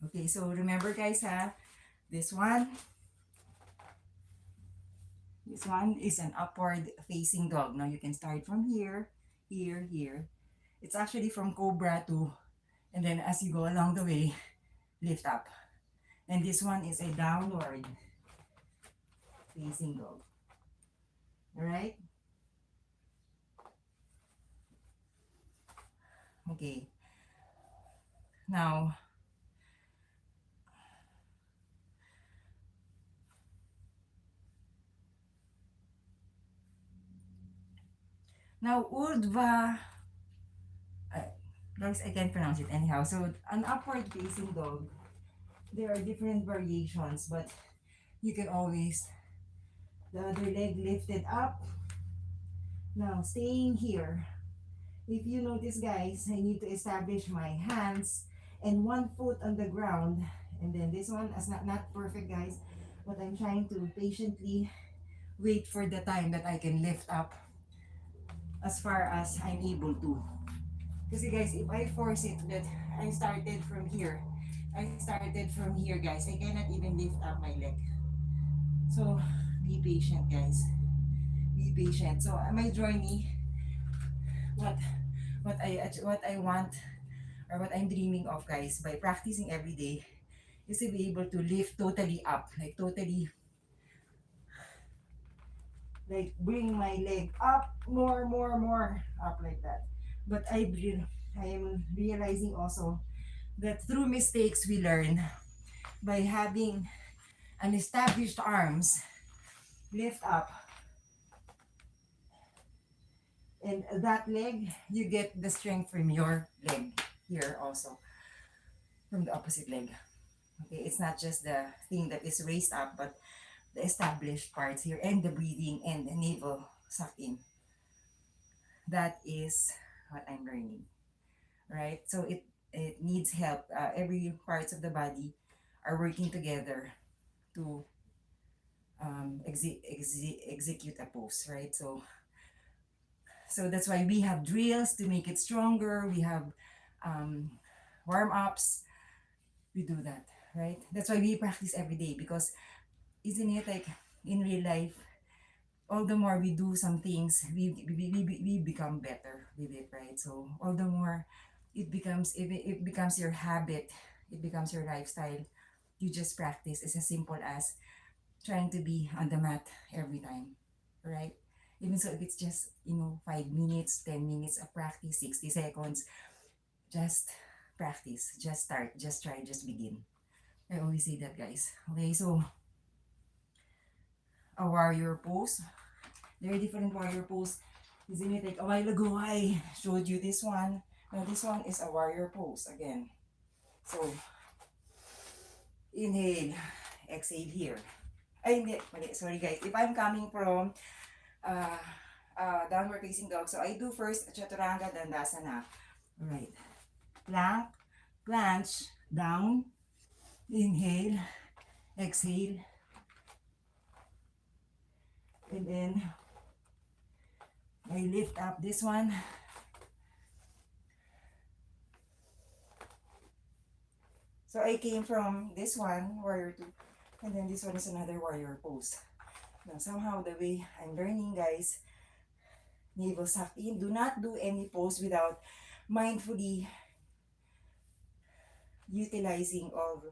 okay, so remember guys ha, this one, This one is an upward facing dog. Now you can start from here, here, here. It's actually from cobra to, and then as you go along the way, lift up. And this one is a downward facing dog. All right? Okay. Now, Urdhva, uh, guys, I can't pronounce it anyhow. So, an upward facing dog, there are different variations, but you can always, the other leg lifted up. Now, staying here. If you notice, guys, I need to establish my hands and one foot on the ground. And then this one is not perfect, guys, but I'm trying to patiently wait for the time that I can lift up as far as I'm able to. Kasi guys, if I force it that I started from here, guys, I cannot even lift up my leg. So, be patient, guys. Be patient. So, my journey, what what I want or what I'm dreaming of, guys, by practicing every day is to be able to lift totally up, like totally, like bring my leg up more up like that. But I am realizing also that through mistakes we learn. By having an established arms, lift up, and that leg, you get the strength from your leg here also, from the opposite leg. Okay, it's not just the thing that is raised up, but the established parts here and the breathing and the navel suck in. That is what I'm learning, right? So it needs help. Every parts of the body are working together to execute a pose, right? So that's why we have drills to make it stronger. We have um, warm ups. We do that, right? That's why we practice every day, because isn't it like in real life, all the more we do some things, we become better with it, right? So all the more it becomes your habit, it becomes your lifestyle. You just practice. It's as simple as trying to be on the mat every time, right? Even so, if it's just 5 minutes, 10 minutes of practice, 60 seconds, just practice, just start, just try, just begin. I always say that, guys. Okay, so a warrior pose. There are different warrior pose. Isn't it like a while ago I showed you this one? Now this one is a warrior pose again. So inhale, exhale here. Ay, hindi. Mali. Sorry, guys. If I'm coming from uh, downward facing dog, so I do first chaturanga dandasana. Alright. Plank, planche, down, inhale, exhale, and then I lift up this one. So I came from this one, warrior 2, and then this one is another warrior pose. Now somehow the way I'm learning, guys, navel suck in. Do not do any pose without mindfully utilizing all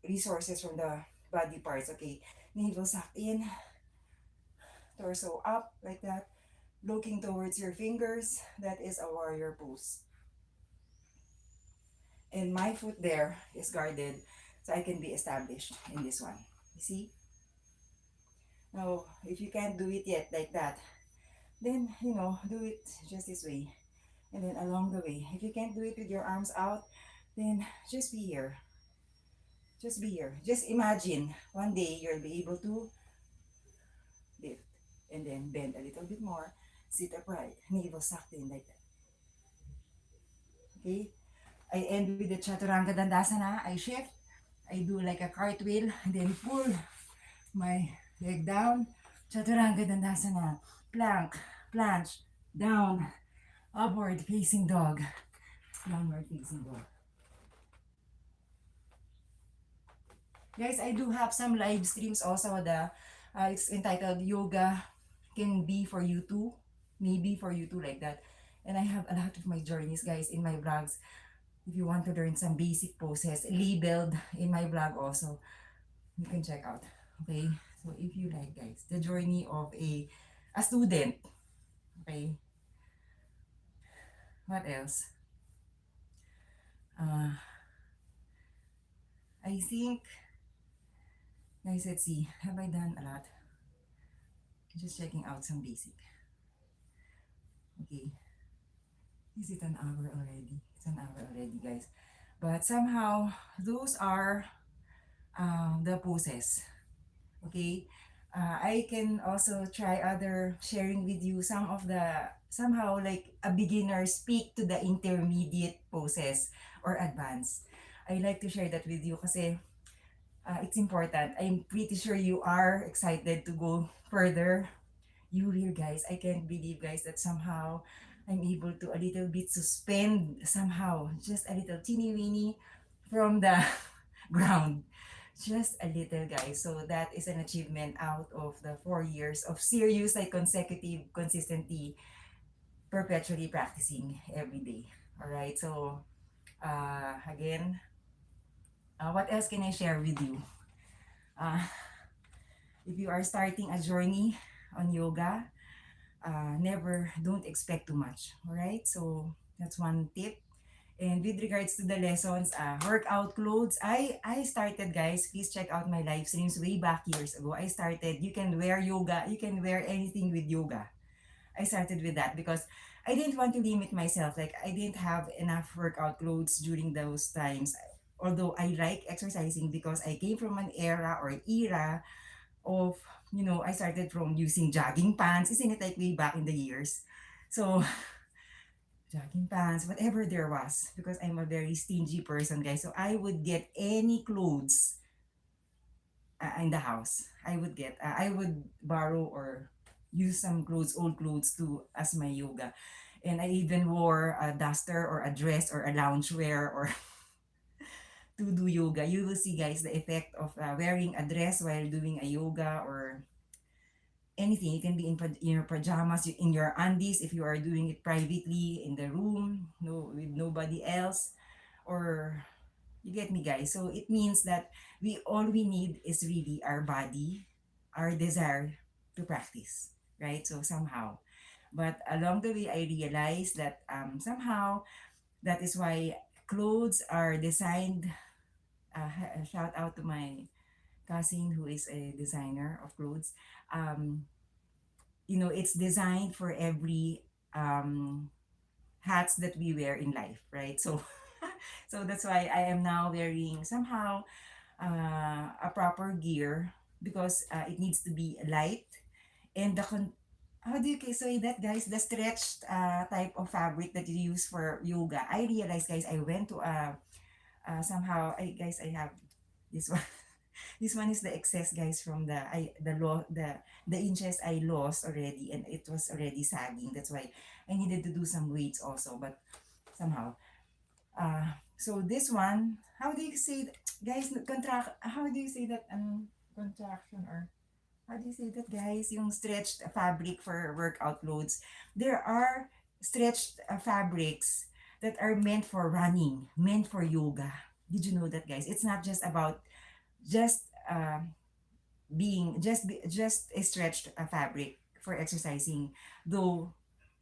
resources from the body parts. Okay, navel suck in, torso up like that, looking towards your fingers. That is a warrior pose. And my foot there is guarded, so I can be established in this one. You see? Now, if you can't do it yet like that, then, do it just this way. And then along the way. If you can't do it with your arms out, then just be here. Just be here. Just imagine one day you'll be able to lift. And then bend a little bit more. Sit upright. Navel sucked in like that. Okay? I end with the chaturanga dandasana. I shift. I do like a cartwheel. Then pull my leg down. Chaturanga dandasana. Plank. Planche. Down. Upward facing dog. Downward facing dog. Guys, I do have some live streams also. It's entitled Yoga Can Be For You Too, Maybe For You Too, like that. And I have a lot of my journeys, guys, in my vlogs. If you want to learn some basic poses, labeled in my vlog also, you can check out. Okay, so if you like, guys, the journey of a student. Okay, what else? Uh, I think, guys, let's see. Have I done a lot? Just checking out some basic. Okay, is it an hour already? It's an hour already, guys. But somehow, those are the poses. Okay, I can also try other sharing with you some of the somehow like a beginner speak to the intermediate poses or advanced. I like to share that with you kasi it's important. I'm pretty sure you are excited to go further. You here, guys, I can't believe, guys, that somehow I'm able to a little bit suspend somehow just a little teeny weeny from the ground. Just a little, guys. So that is an achievement out of the 4 years of serious, like consecutive, consistently, perpetually practicing every day. All right. So again, what else can I share with you? Uh, if you are starting a journey on yoga, never don't expect too much. All right. So that's one tip. And with regards to the lessons, workout clothes, I started, guys, please check out my live streams way back years ago. I started, you can wear yoga, you can wear anything with yoga. I started with that because I didn't want to limit myself. Like, I didn't have enough workout clothes during those times. Although I like exercising because I came from an era of, I started from using jogging pants. Isn't it like way back in the years? So jogging pants, whatever there was, because I'm a very stingy person, guys. So I would get any clothes in the house. I would borrow or use some clothes, old clothes to as my yoga. And I even wore a duster or a dress or a loungewear or to do yoga. You will see, guys, the effect of wearing a dress while doing a yoga or anything. It can be in your pajamas, in your undies if you are doing it privately in the room, no with nobody else, or you get me, guys. So it means that we need is really our body, our desire to practice, right? So somehow, but along the way, I realized that somehow that is why clothes are designed. Shout out to my cousin who is a designer of clothes. Um, it's designed for every um, hats that we wear in life, right? So, so that's why I am now wearing somehow a proper gear because it needs to be light and how do you say that, guys? The stretched type of fabric that you use for yoga. I realized, guys, I went to somehow. I have this one. This one is the excess, guys, from the inches I lost already, and it was already sagging. That's why I needed to do some weights also, but somehow. So this one, how do you say, guys? How do you say that? Contraction or how do you say that, guys? Yung stretched fabric for workout clothes. There are stretched fabrics that are meant for running, meant for yoga. Did you know that, guys? It's not just about just being just a stretched fabric for exercising, though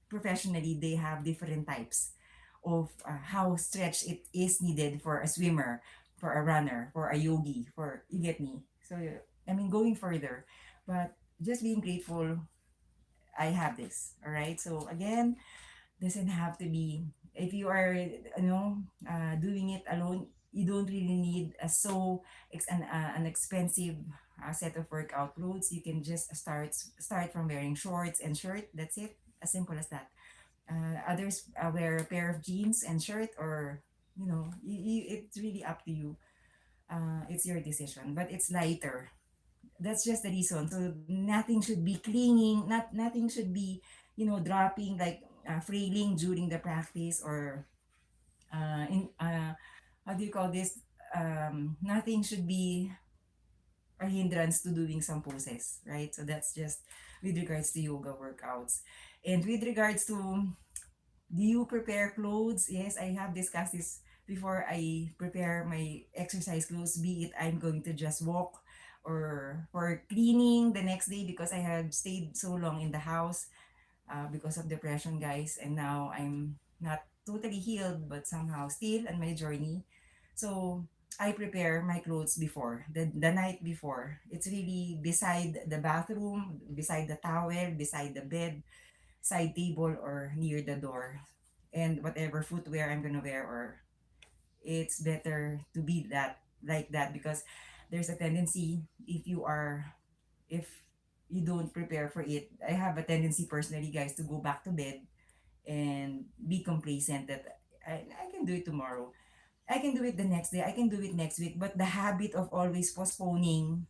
professionally they have different types of how stretched it is needed for a swimmer, for a runner, for a yogi, for you get me. So I mean, going further, but just being grateful I have this. All right, so again, doesn't have to be, if you are doing it alone, you don't really need an expensive set of workout clothes. You can just start from wearing shorts and shirt. That's it, as simple as that. Others wear a pair of jeans and shirt, or it's really up to you. It's your decision, but it's lighter. That's just the reason. So nothing should be clinging, nothing should be, dropping, like frailing during the practice, or in how do you call this? Nothing should be, a hindrance to doing some poses, right? So that's just with regards to yoga workouts. And with regards to, do you prepare clothes? Yes, I have discussed this before. I prepare my exercise clothes, be it I'm going to just walk or for cleaning the next day because I have stayed so long in the house because of depression, guys. And now I'm not totally healed, but somehow still on my journey. So I prepare my clothes before, the night before. It's really beside the bathroom, beside the towel, beside the bed, side table, or near the door. And whatever footwear I'm gonna wear, or it's better to be that like that because there's a tendency if you don't prepare for it. I have a tendency personally, guys, to go back to bed and be complacent that I can do it tomorrow. I can do it the next day. I can do it next week. But the habit of always postponing,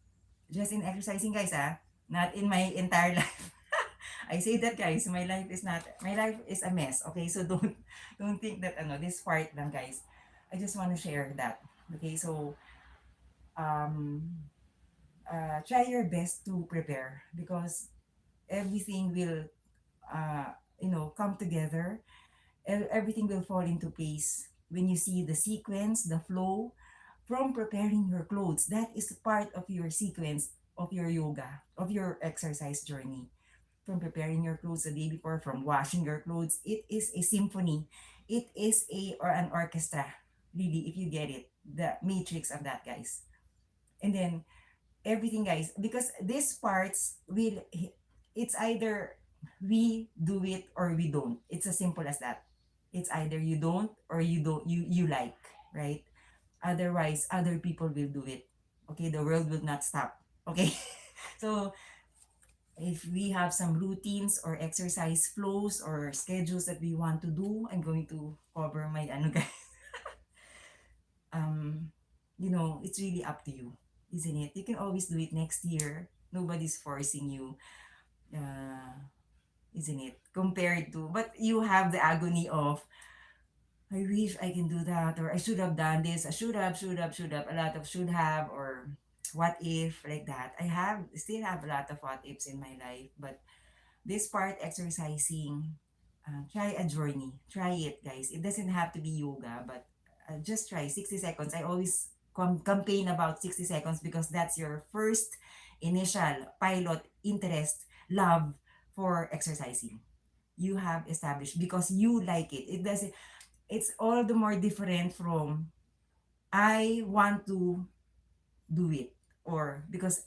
just in exercising, guys, not in my entire life. I say that, guys, my life is a mess. Okay, so don't think that this part lang, guys. I just want to share that. Okay, so um try your best to prepare because everything will come together. Everything will fall into place when you see the sequence, the flow from preparing your clothes. That is part of your sequence of your yoga, of your exercise journey. From preparing your clothes the day before, from washing your clothes, it is a symphony. It is a or an orchestra, really, if you get it. The matrix of that, guys. And then everything, guys, because these parts will, it's either we do it or we don't. It's as simple as that. It's either you don't or you like, right? Otherwise other people will do it. Okay, the world will not stop. Okay. So if we have some routines or exercise flows or schedules that we want to do, I'm going to cover my ano, guys. um it's really up to you, isn't it? You can always do it next year. Nobody's forcing you, uh isn't it? Compared to, but you have the agony of, I wish I can do that, or I should have done this. I should have, a lot of should have, or what if, like that. Still have a lot of what ifs in my life, but this part, exercising, try a journey. Try it, guys. It doesn't have to be yoga, but just try 60 seconds. I always campaign about 60 seconds because that's your first initial pilot interest, love for exercising. You have established because you like it. It's all the more different from I want to do it, or because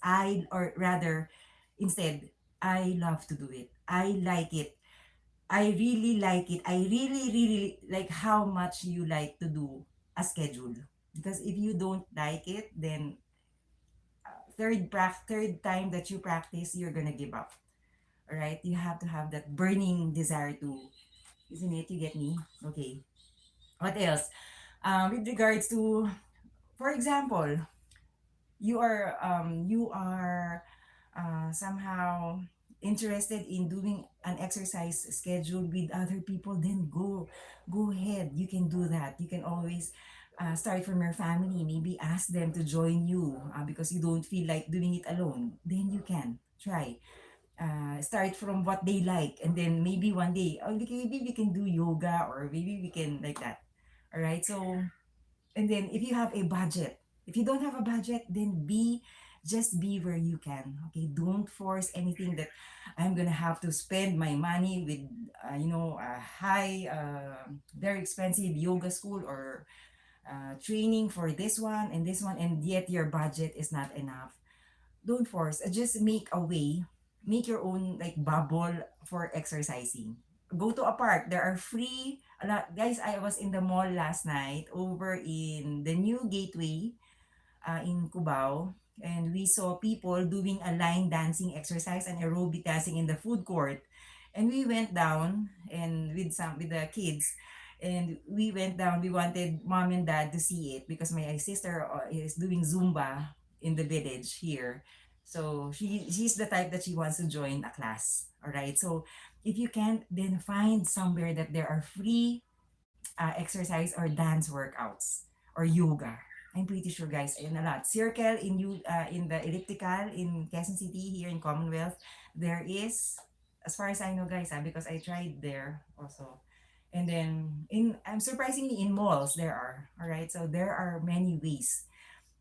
or rather, instead, I love to do it. I like it. I really like it. I really, really like how much you like to do a schedule. Because if you don't like it, then third time that you practice, you're gonna give up. All right? You have to have that burning desire to, isn't it? You get me? Okay. What else? With regards to, for example, you are somehow interested in doing an exercise schedule with other people, then go ahead, you can do that. You can always start from your family, maybe ask them to join you because you don't feel like doing it alone, then you can try, start from what they like, and then maybe one day, oh, maybe we can do yoga, or maybe we can like that. All right, so, and then if you have a budget, if you don't have a budget, then just be where you can. Okay, don't force anything that I'm gonna have to spend my money with a high very expensive yoga school, or training for this one, and yet your budget is not enough. Don't force. Just make a way. Make your own like bubble for exercising. Go to a park. There are free a lot. Guys, I was in the mall last night over in the new gateway in Cubao, and we saw people doing a line dancing exercise and aerobic dancing in the food court. And we went down and with the kids, and we went down. We wanted mom and dad to see it because my sister is doing Zumba in the village here. So she's the type that she wants to join a class. All right. So if you can't, then find somewhere that there are free exercise or dance workouts or yoga. I'm pretty sure, guys, in a lot. Circle in you in the elliptical in Quezon City here in Commonwealth, there is, as far as I know, guys, because I tried there also. And then in I'm surprisingly in malls there are. All right, so there are many ways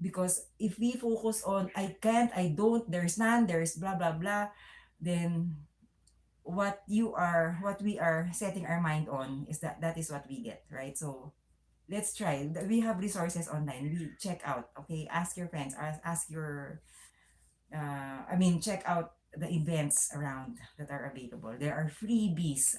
because if we focus on I can't, I don't, there's none, there's blah blah blah, then what we are setting our mind on is that is what we get, right? So let's try. We have resources online. We check out. Okay, ask your friends. Ask your. Check out the events around that are available. There are freebies.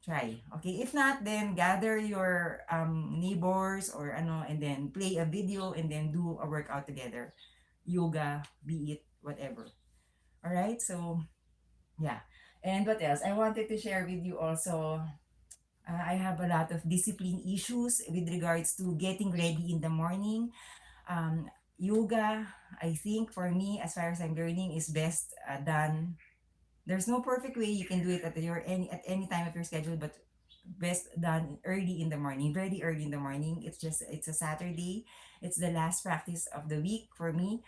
Try. Okay, if not, then gather your neighbors or ano, and then play a video and then do a workout together. Yoga, be it whatever. All right. So yeah. And what else? I wanted to share with you also. I have a lot of discipline issues with regards to getting ready in the morning. Yoga, I think for me, as far as I'm learning, is best done. There's no perfect way you can do it at any time of your schedule, but best done early in the morning, very early in the morning. It's a Saturday. It's the last practice of the week for me.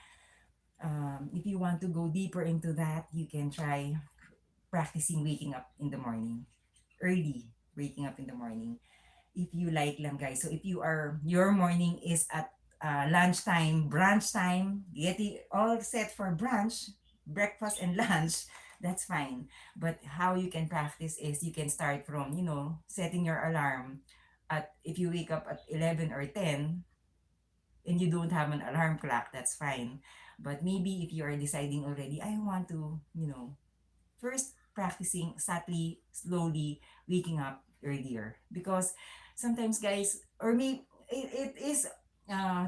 If you want to go deeper into that, you can try practicing waking up in the morning, early waking up in the morning if you like lang guys. So if you are your morning is at lunchtime, brunch time, get it all set for brunch, breakfast and lunch, that's fine. But how you can practice is you can start from, setting your alarm at if you wake up at 11 or 10 and you don't have an alarm clock, that's fine. But maybe if you are deciding already, I want to, first practicing subtly, slowly waking up earlier because sometimes guys or me it is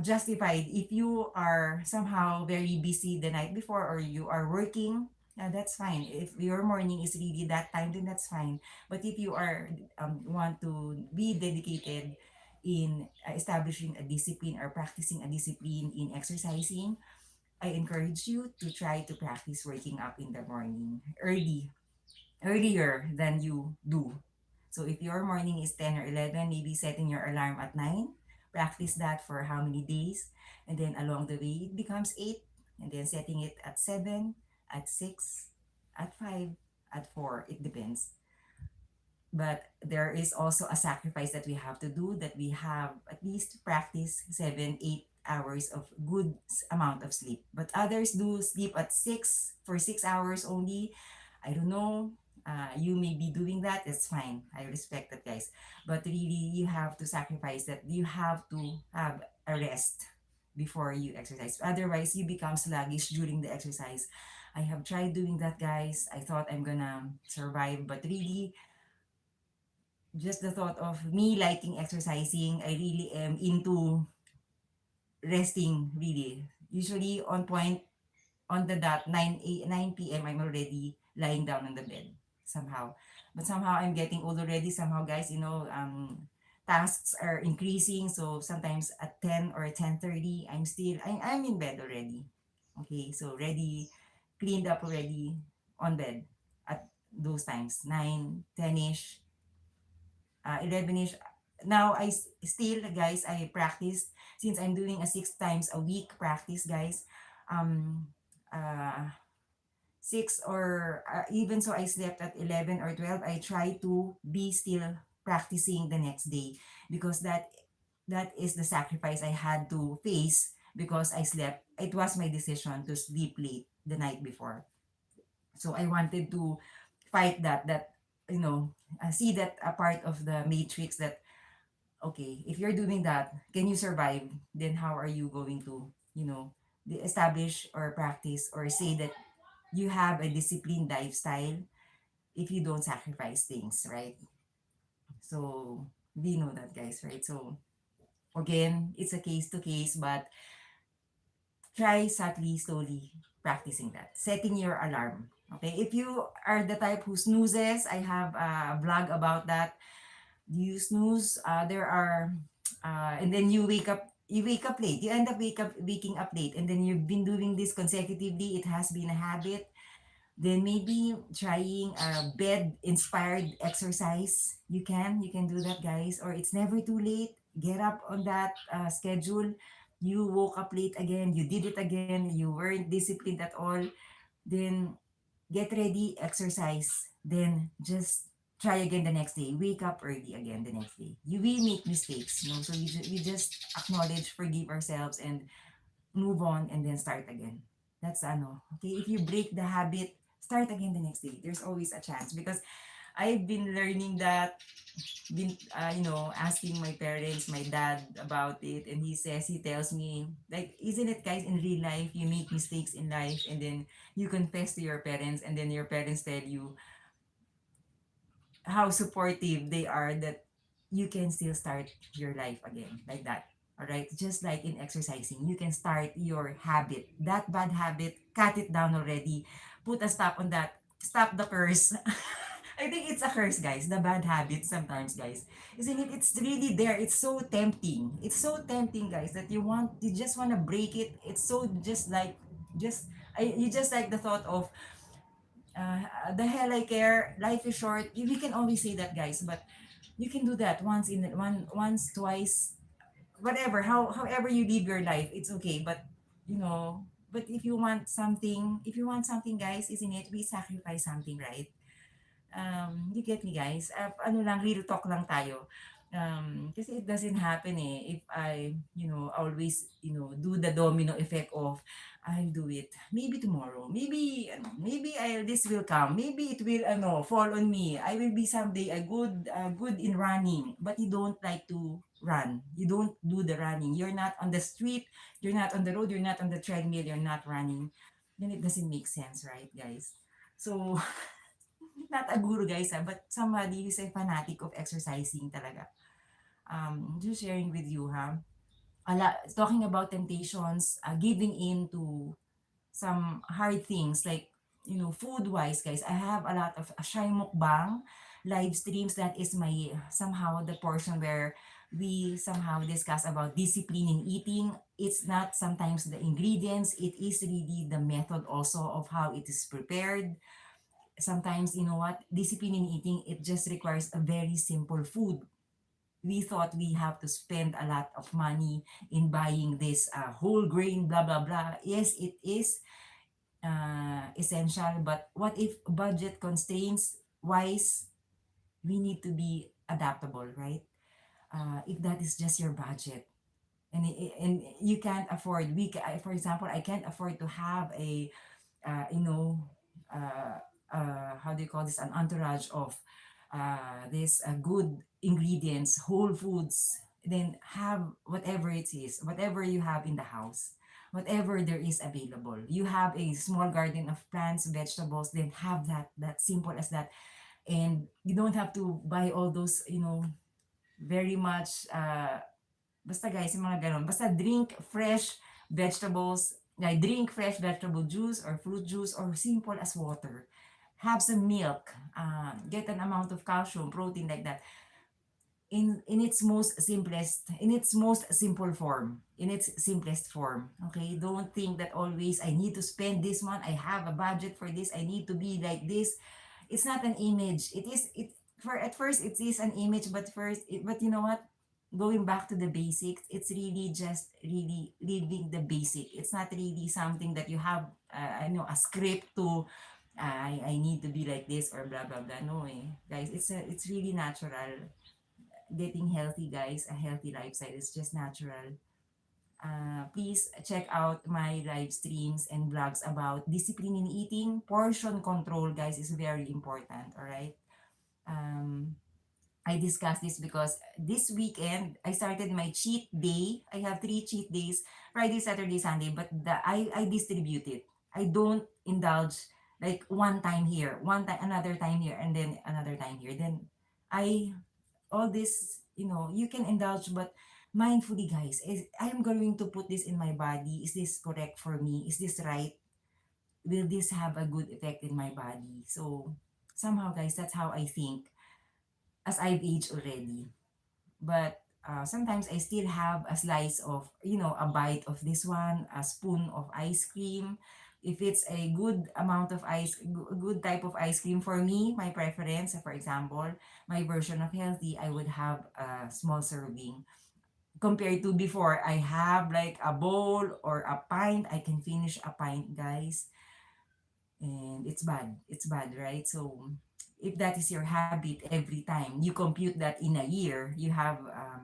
justified if you are somehow very busy the night before or you are working. That's fine. If your morning is really that time, then that's fine. But if you are want to be dedicated in establishing a discipline or practicing a discipline in exercising, I encourage you to try to practice waking up in the morning earlier than you do. So if your morning is 10 or 11, maybe setting your alarm at 9, practice that for how many days, and then along the way it becomes 8, and then setting it at 7, at 6, at 5, at 4, it depends. But there is also a sacrifice that we have to do, that we have at least practice 7 8 hours of good amount of sleep, but others do sleep at 6 for 6 hours only. I don't know. You may be doing that, it's fine, I respect that guys, but really you have to sacrifice that. You have to have a rest before you exercise, otherwise you become sluggish during the exercise. I have tried doing that guys. I thought I'm gonna survive, but really just the thought of me liking exercising, I really am into resting really. Usually on point, on the dot, 9 p.m. I'm already lying down on the bed somehow. But somehow I'm getting old already. Somehow, guys, tasks are increasing. So sometimes at 10 or 10:30, I'm in bed already. Okay, so ready, cleaned up already on bed at those times, 9, 10-ish. 11ish. Now still guys, I practice since I'm doing a 6 times a week practice guys. Um uh even so I slept at 11 or 12, I try to be still practicing the next day because that is the sacrifice I had to face because I slept. It was my decision to sleep late the night before. So I wanted to fight that see that a part of the matrix that okay, if you're doing that, can you survive? Then how are you going to, establish or practice or say that you have a disciplined lifestyle if you don't sacrifice things, right? So we know that, guys, right? So again, it's a case to case, but try subtly, slowly practicing that. Setting your alarm. Okay, if you are the type who snoozes, I have a blog about that. You snooze, there are and then you wake up late, you end up waking up late, and then you've been doing this consecutively, it has been a habit. Then maybe trying a bed inspired exercise. You can do that guys, or it's never too late. get up on that schedule. You woke up late again, you did it again, you weren't disciplined at all, then get ready, exercise, then just try again the next day. Wake up early again the next day. We make mistakes, you know, so we just acknowledge, forgive ourselves, and move on, and then start again. That's ano. Okay, if you break the habit, start again the next day. There's always a chance, because I've been learning that, been asking my parents, my dad about it, and he tells me, like, isn't it, guys, in real life you make mistakes in life, and then you confess to your parents, and then your parents tell you how supportive they are, that you can still start your life again, like that. All right, just like in exercising, you can start your habit, that bad habit, cut it down already, put a stop on that, stop the curse. I think it's a curse, guys, the bad habit sometimes, guys. Isn't it? It's really there. It's so tempting. It's so tempting, guys, that you just want to break it. It's so just like, just, you just like the thought of, the hell I care, life is short. We can always say that, guys, but you can do that once, twice, whatever, however you live your life, it's okay. But, but if you want something, guys, isn't it, we sacrifice something, right? You get me, guys? Ano lang, real talk lang tayo. Kasi it doesn't happen if I, always, do the domino effect of, I'll do it. Maybe tomorrow. Maybe, this will come. Maybe it will, fall on me. I will be someday good in running. But you don't like to run. You don't do the running. You're not on the street. You're not on the road. You're not on the treadmill. You're not running. Then it doesn't make sense, right, guys? So, not a guru, guys, but somebody who's a fanatic of exercising talaga. Just sharing with you, ha. Talking about temptations, giving in to some hard things, like, food wise, guys. I have a lot of shy mukbang live streams. That is my, somehow, the portion where we somehow discuss about discipline in eating. It's not sometimes the ingredients, it is really the method also of how it is prepared. Sometimes, you know what, discipline in eating, it just requires a very simple food. We thought we have to spend a lot of money in buying this whole grain, blah blah blah. Yes, it is essential, but what if budget constraints wise, we need to be adaptable, right? If that is just your budget, and you can't afford, for example, I can't afford to have a, uh, you know, uh, how do you call this, an entourage of this good ingredients, whole foods, then have whatever it is, whatever you have in the house, whatever there is available. You have a small garden of plants, vegetables, then have that simple as that. And you don't have to buy all those, very much, basta, guys, yung mga ganon. Basta drink fresh vegetable juice or fruit juice, or simple as water. Have some milk, get an amount of calcium, protein, like that. In its most simple form, in its simplest form. Okay, don't think that always I need to spend this one, I have a budget for this, I need to be like this. It's not an image. It for at first it is an image, but but you know what, going back to the basics, it's really just really living the basic. It's not really something that you have, I know, a script to, I need to be like this or blah blah blah. No, guys, it's really natural. Getting healthy, guys, a healthy lifestyle is just natural. Please check out my live streams and vlogs about discipline in eating. Portion control, guys, is very important. All right. Um, I discussed this because this weekend I started my cheat day. I have 3 cheat days: Friday, Saturday, Sunday. But I distribute it. I don't indulge like one time here, one time, another time here, and then another time here. Then I all this, you can indulge, but mindfully, guys. I am going to put this in my body. Is this correct for me? Is this right? Will this have a good effect in my body? So somehow, guys, that's how I think as I've aged already. But sometimes I still have a slice of, a bite of this one, a spoon of ice cream. If it's a good amount of good type of ice cream for me, my preference, for example, my version of healthy, I would have a small serving. compared to before. I have like a bowl or a pint. I can finish a pint, guys. And it's bad, right? So if that is your habit, every time you compute that in a year, you have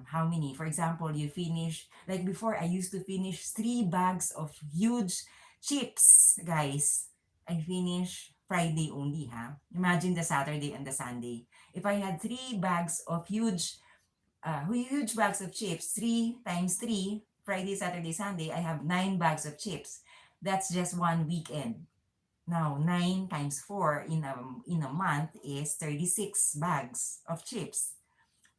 how many? For example, you finish, like before, I used to finish 3 bags of huge chips, guys. I finish Friday only, huh? Imagine the Saturday and the Sunday. If I had 3 bags of huge bags of chips, 3 times 3, Friday, Saturday, Sunday, I have 9 bags of chips. That's just one weekend. Now, 9 times 4 in a month is 36 bags of chips.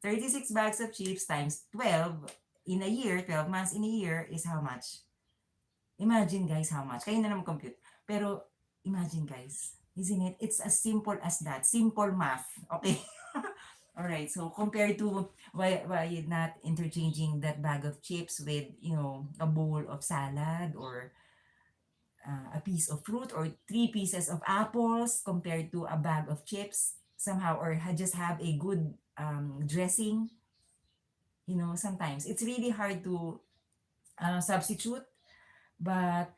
36 bags of chips times 12 in a year, 12 months in a year is how much? Imagine guys how much. Kayo na naman compute. Pero imagine guys, isn't it? It's as simple as that. Simple math. Okay? All right. So compared to why not interchanging that bag of chips with, a bowl of salad or a piece of fruit or 3 pieces of apples compared to a bag of chips somehow, or just have a good dressing. Sometimes it's really hard to substitute, but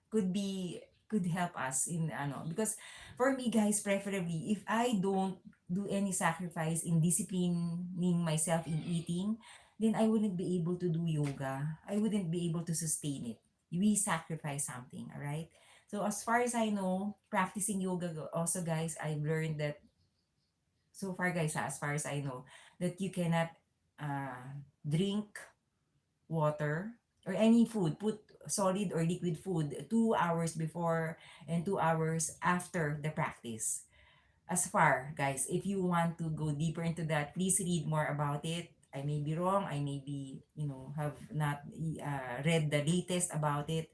could be could help us in because for me guys, preferably if I don't do any sacrifice in disciplining myself in eating, then I wouldn't be able to do yoga. I wouldn't be able to sustain it. We sacrifice something, all right? So as far as I know, practicing yoga also, guys, I've learned that so far, guys, as far as I know, that you cannot drink water or any food, put solid or liquid food 2 hours before and 2 hours after the practice. As far, guys, if you want to go deeper into that, please read more about it. I may be wrong. I may be, have not read the latest about it.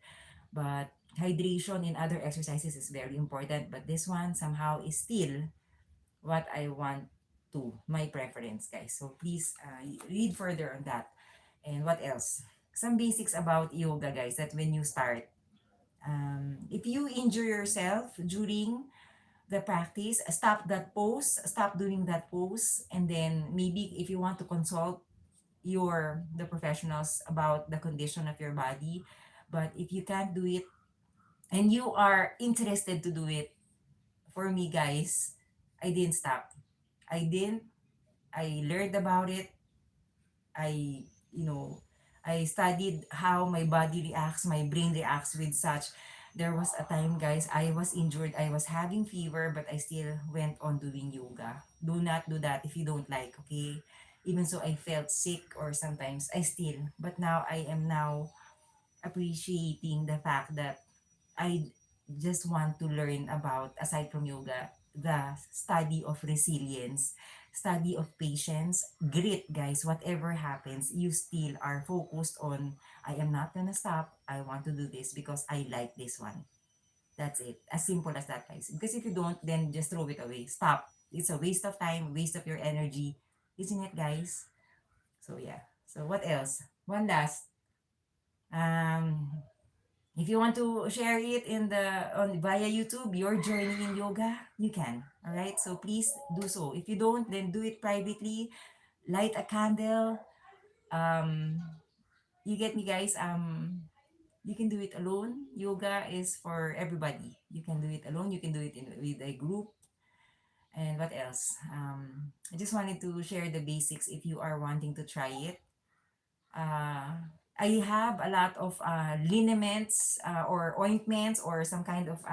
But hydration in other exercises is very important. But this one somehow is still what I want to, my preference, guys. So please read further on that. And what else? Some basics about yoga, guys, that when you start, if you injure yourself during the practice, stop doing that pose, and then maybe if you want to consult the professionals about the condition of your body. But if you can't do it and you are interested to do it, for me, guys, I didn't stop. I didn't. I learned about it. I, you know, I studied how my body reacts, my brain reacts with such. There was a time, guys, I was injured. I was having fever, but I still went on doing yoga. Do not do that if you don't like, okay? Even so, I felt sick or sometimes I still. But now I am now appreciating the fact that I just want to learn about, aside from yoga, the study of resilience, study of patience, grit, guys. Whatever happens, you still are focused on, I am not gonna stop. I want to do this because I like this one. That's it. As simple as that, guys. Because if you don't, then just throw it away. Stop. It's a waste of time, waste of your energy. Isn't it, guys? So, yeah. So, what else? One last. Um, If you want to share it via YouTube, your journey in yoga, you can. All right. So please do so. If you don't, then do it privately. Light a candle. Um, you get me, guys. You can do it alone. Yoga is for everybody. You can do it alone. You can do it with a group. And what else? I just wanted to share the basics if you are wanting to try it. uh, I have a lot of liniments or ointments or some kind of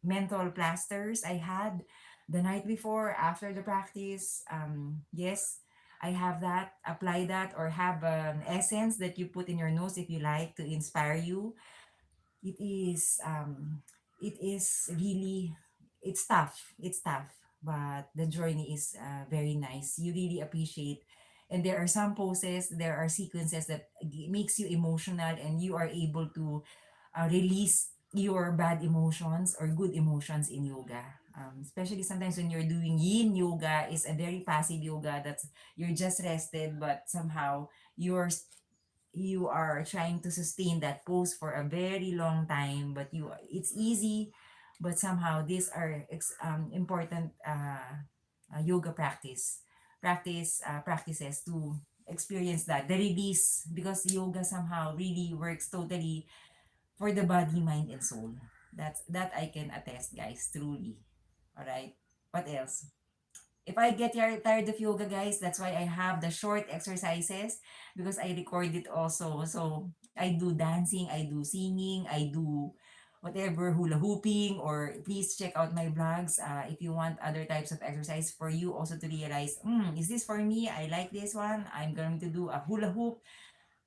menthol plasters I had the night before after the practice. Yes, I have that. Apply that or have an essence that you put in your nose if you like to inspire you. It is really, it's tough, but the journey is very nice. You really appreciate, and there are some poses, there are sequences that makes you emotional, and you are able to release your bad emotions or good emotions in yoga. Especially sometimes when you're doing yin yoga, is a very passive yoga, that's you're just rested, but somehow you're you are trying to sustain that pose for a very long time, but it's easy, but somehow these are important yoga practices to experience that, the release, because yoga somehow really works totally for the body, mind, and soul. That I can attest, guys, truly. All right. What else? If I get tired of yoga, guys, that's why I have the short exercises, because I record it also. So I do dancing, I do singing, I do whatever, hula hooping, or please check out my vlogs if you want other types of exercise for you also to realize, is this for me? I like this one. I'm going to do a hula hoop.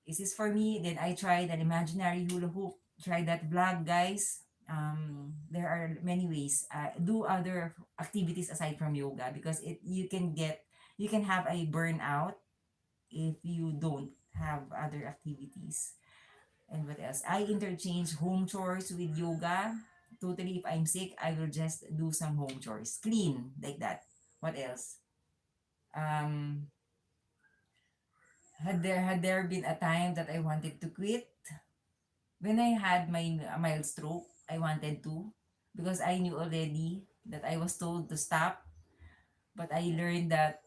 Is this for me? Then I tried an imaginary hula hoop. Try that vlog, guys. There are many ways. Do other activities aside from yoga, because you can have a burnout if you don't have other activities. And what else? I interchange home chores with yoga. Totally, if I'm sick, I will just do some home chores. Clean, like that. What else? Um, had there been a time that I wanted to quit? When I had my mild stroke, I wanted to, because I knew already that I was told to stop, but I learned that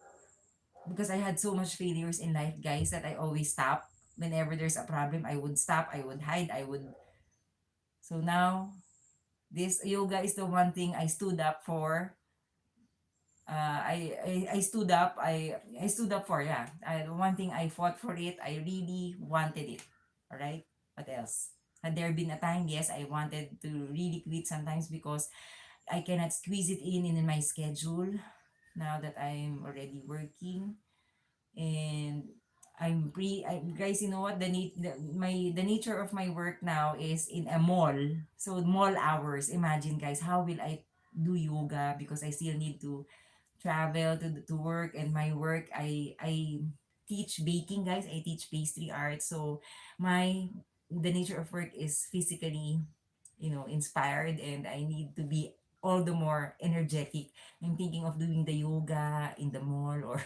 because I had so much failures in life, guys, that I always stop. Whenever there's a problem, I would stop, I would hide, I would. So now, this yoga is the one thing I stood up for. I stood up. I stood up for, yeah. One thing I fought for it. I really wanted it. All right. What else? Had there been a time? Yes, I wanted to really quit sometimes because I cannot squeeze it in my schedule now that I'm already working, and I'm pre. Guys, you know what? The nature of my work now is in a mall. So mall hours. Imagine, guys, how will I do yoga, because I still need to travel to work, and my work, I teach baking, guys. I teach pastry art. So my the nature of work is physically, inspired, and I need to be all the more energetic. I'm thinking of doing the yoga in the mall, or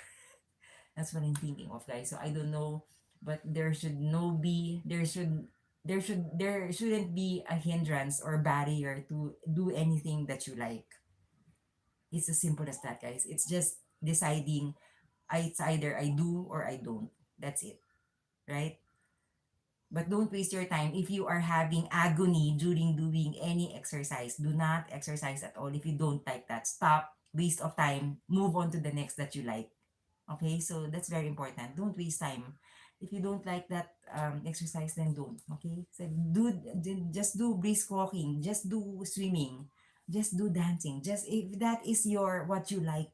that's what I'm thinking of, guys. So I don't know, but there shouldn't be a hindrance or barrier to do anything that you like. It's as simple as that, guys. It's just deciding, it's either I do or I don't. That's it, right? But don't waste your time. If you are having agony during doing any exercise, do not exercise at all. If you don't like that, stop. Waste of time. Move on to the next that you like. Okay, so that's very important. Don't waste time. If you don't like that exercise, then don't. Okay, so just do brisk walking. Just do swimming. Just do dancing. Just if that is your what you like,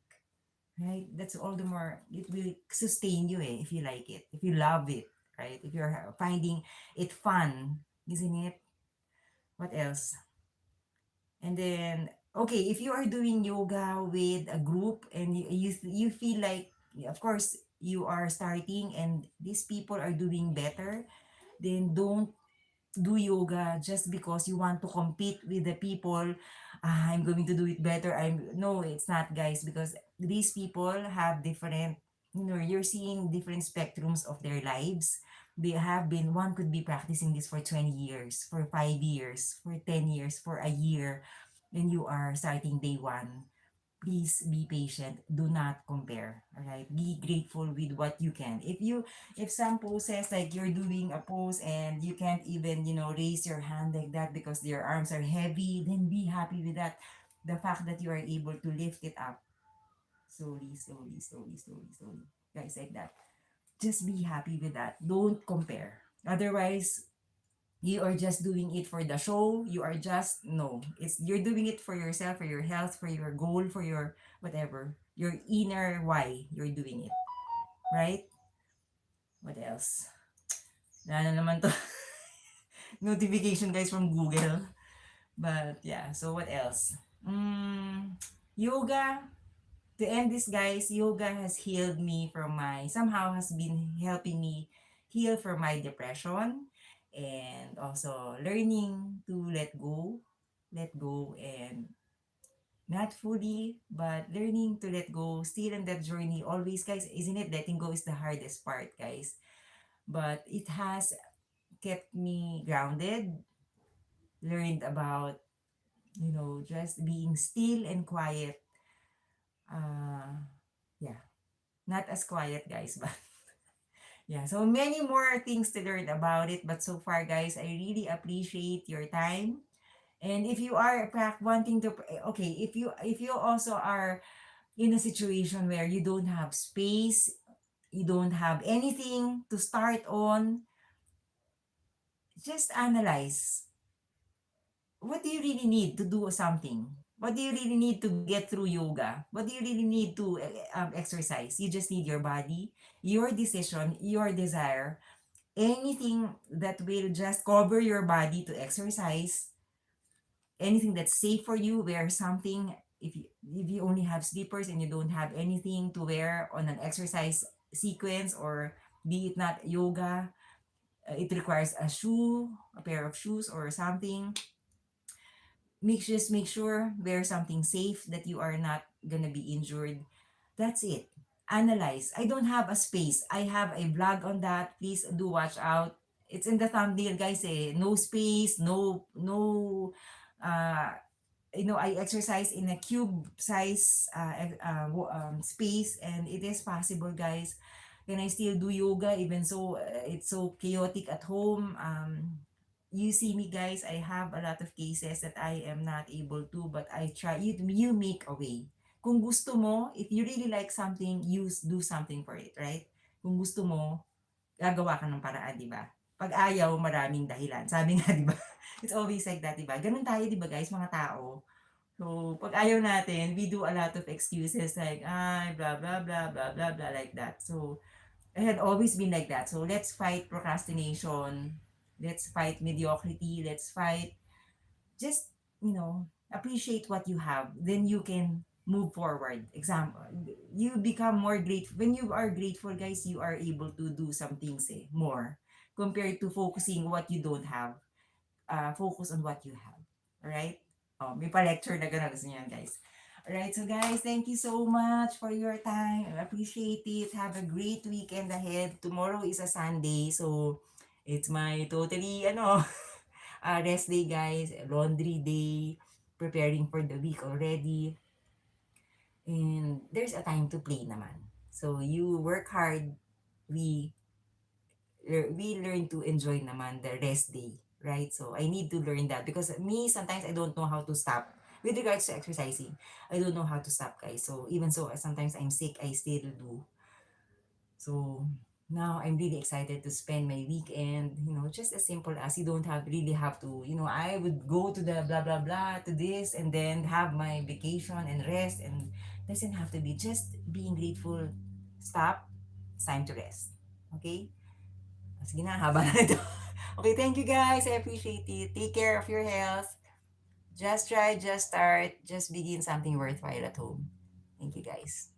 right? That's all the more it will sustain you, if you like it, if you love it, right? If you're finding it fun, isn't it? What else? And then, okay, if you are doing yoga with a group, and you feel like, of course, you are starting and these people are doing better, then don't do yoga just because you want to compete with the people. I'm going to do it better. I'm No, it's not, guys, because these people have different, you're seeing different spectrums of their lives. They have been One could be practicing this for 20 years, for 5 years, for 10 years, for a year, and you are starting day one. Please be patient. Do not compare. All right. Be grateful with what you can. If some poses, like you're doing a pose and you can't even, raise your hand like that because your arms are heavy, then be happy with that. The fact that you are able to lift it up slowly, slowly, slowly, slowly, slowly. Guys, like that. Just be happy with that. Don't compare. Otherwise, you are just doing it for the show. You are just no, it's you're doing it for yourself, for your health, for your goal, for your whatever, your inner why you're doing it, right? What else? Na naman to. Notification, guys, from Google. But yeah, so what else? Yoga. To end this, guys, yoga has healed me from my somehow has been helping me heal from my depression, and also learning to let go, and not fully, but learning to let go, still in that journey always, guys. Isn't it? Letting go is the hardest part, guys, but it has kept me grounded. Learned about, just being still and quiet. uh yeah, not as quiet, guys, but Yeah, so many more things to learn about it. But so far, guys, I really appreciate your time. And if you are wanting to, okay, if you also are in a situation where you don't have space, you don't have anything to start on, just analyze, what do you really need to do something? What do you really need to get through yoga? What do you really need to exercise? You just need your body, your decision, your desire, anything that will just cover your body to exercise, anything that's safe for you, wear something. If you only have slippers and you don't have anything to wear on an exercise sequence, or be it not yoga, it requires a shoe, a pair of shoes or something. Just make sure wear something safe that you are not gonna be injured. That's it. Analyze. I don't have a space. I have a blog on that. Please do watch out. It's in the thumbnail, guys. No space, no uh I exercise in a cube size space, and it is possible, guys. Can I still do yoga even so it's so chaotic at home? You see me, guys, I have a lot of cases that I am not able to, but I try. You make a way. Kung gusto mo, if you really like something, you do something for it, right? Kung gusto mo, gagawa ka ng paraan, di ba? Pag ayaw, maraming dahilan. Sabi nga, di ba? It's always like that, di ba? Ganun tayo, di ba, guys, mga tao. So, pag ayaw natin, we do a lot of excuses like, ay, blah, blah, blah, blah, blah, blah, like that. So, I had always been like that. So, let's fight procrastination. Let's fight mediocrity. Let's fight, just, appreciate what you have. Then you can move forward. Example, you become more grateful. When you are grateful, guys, you are able to do some things more compared to focusing what you don't have. Focus on what you have. Alright? Oh, may pa-lecture na gano'n. Gusto niyan, guys. Alright, so guys, thank you so much for your time. I appreciate it. Have a great weekend ahead. Tomorrow is a Sunday, so it's my totally, rest day, guys. Laundry day. Preparing for the week already. And there's a time to play naman. So you work hard, we we learn to enjoy naman the rest day, right? So I need to learn that, because me, sometimes I don't know how to stop. With regards to exercising, I don't know how to stop, guys. So even so, sometimes I'm sick, I still do. So now I'm really excited to spend my weekend, just as simple as, you don't really have to, I would go to the blah blah blah to this and then have my vacation and rest, and doesn't have to be, just being grateful. Stop. It's time to rest. Okay? Sige na, haba na ito. Okay, thank you, guys. I appreciate it. Take care of your health. Just try, just start, just begin something worthwhile at home. Thank you, guys.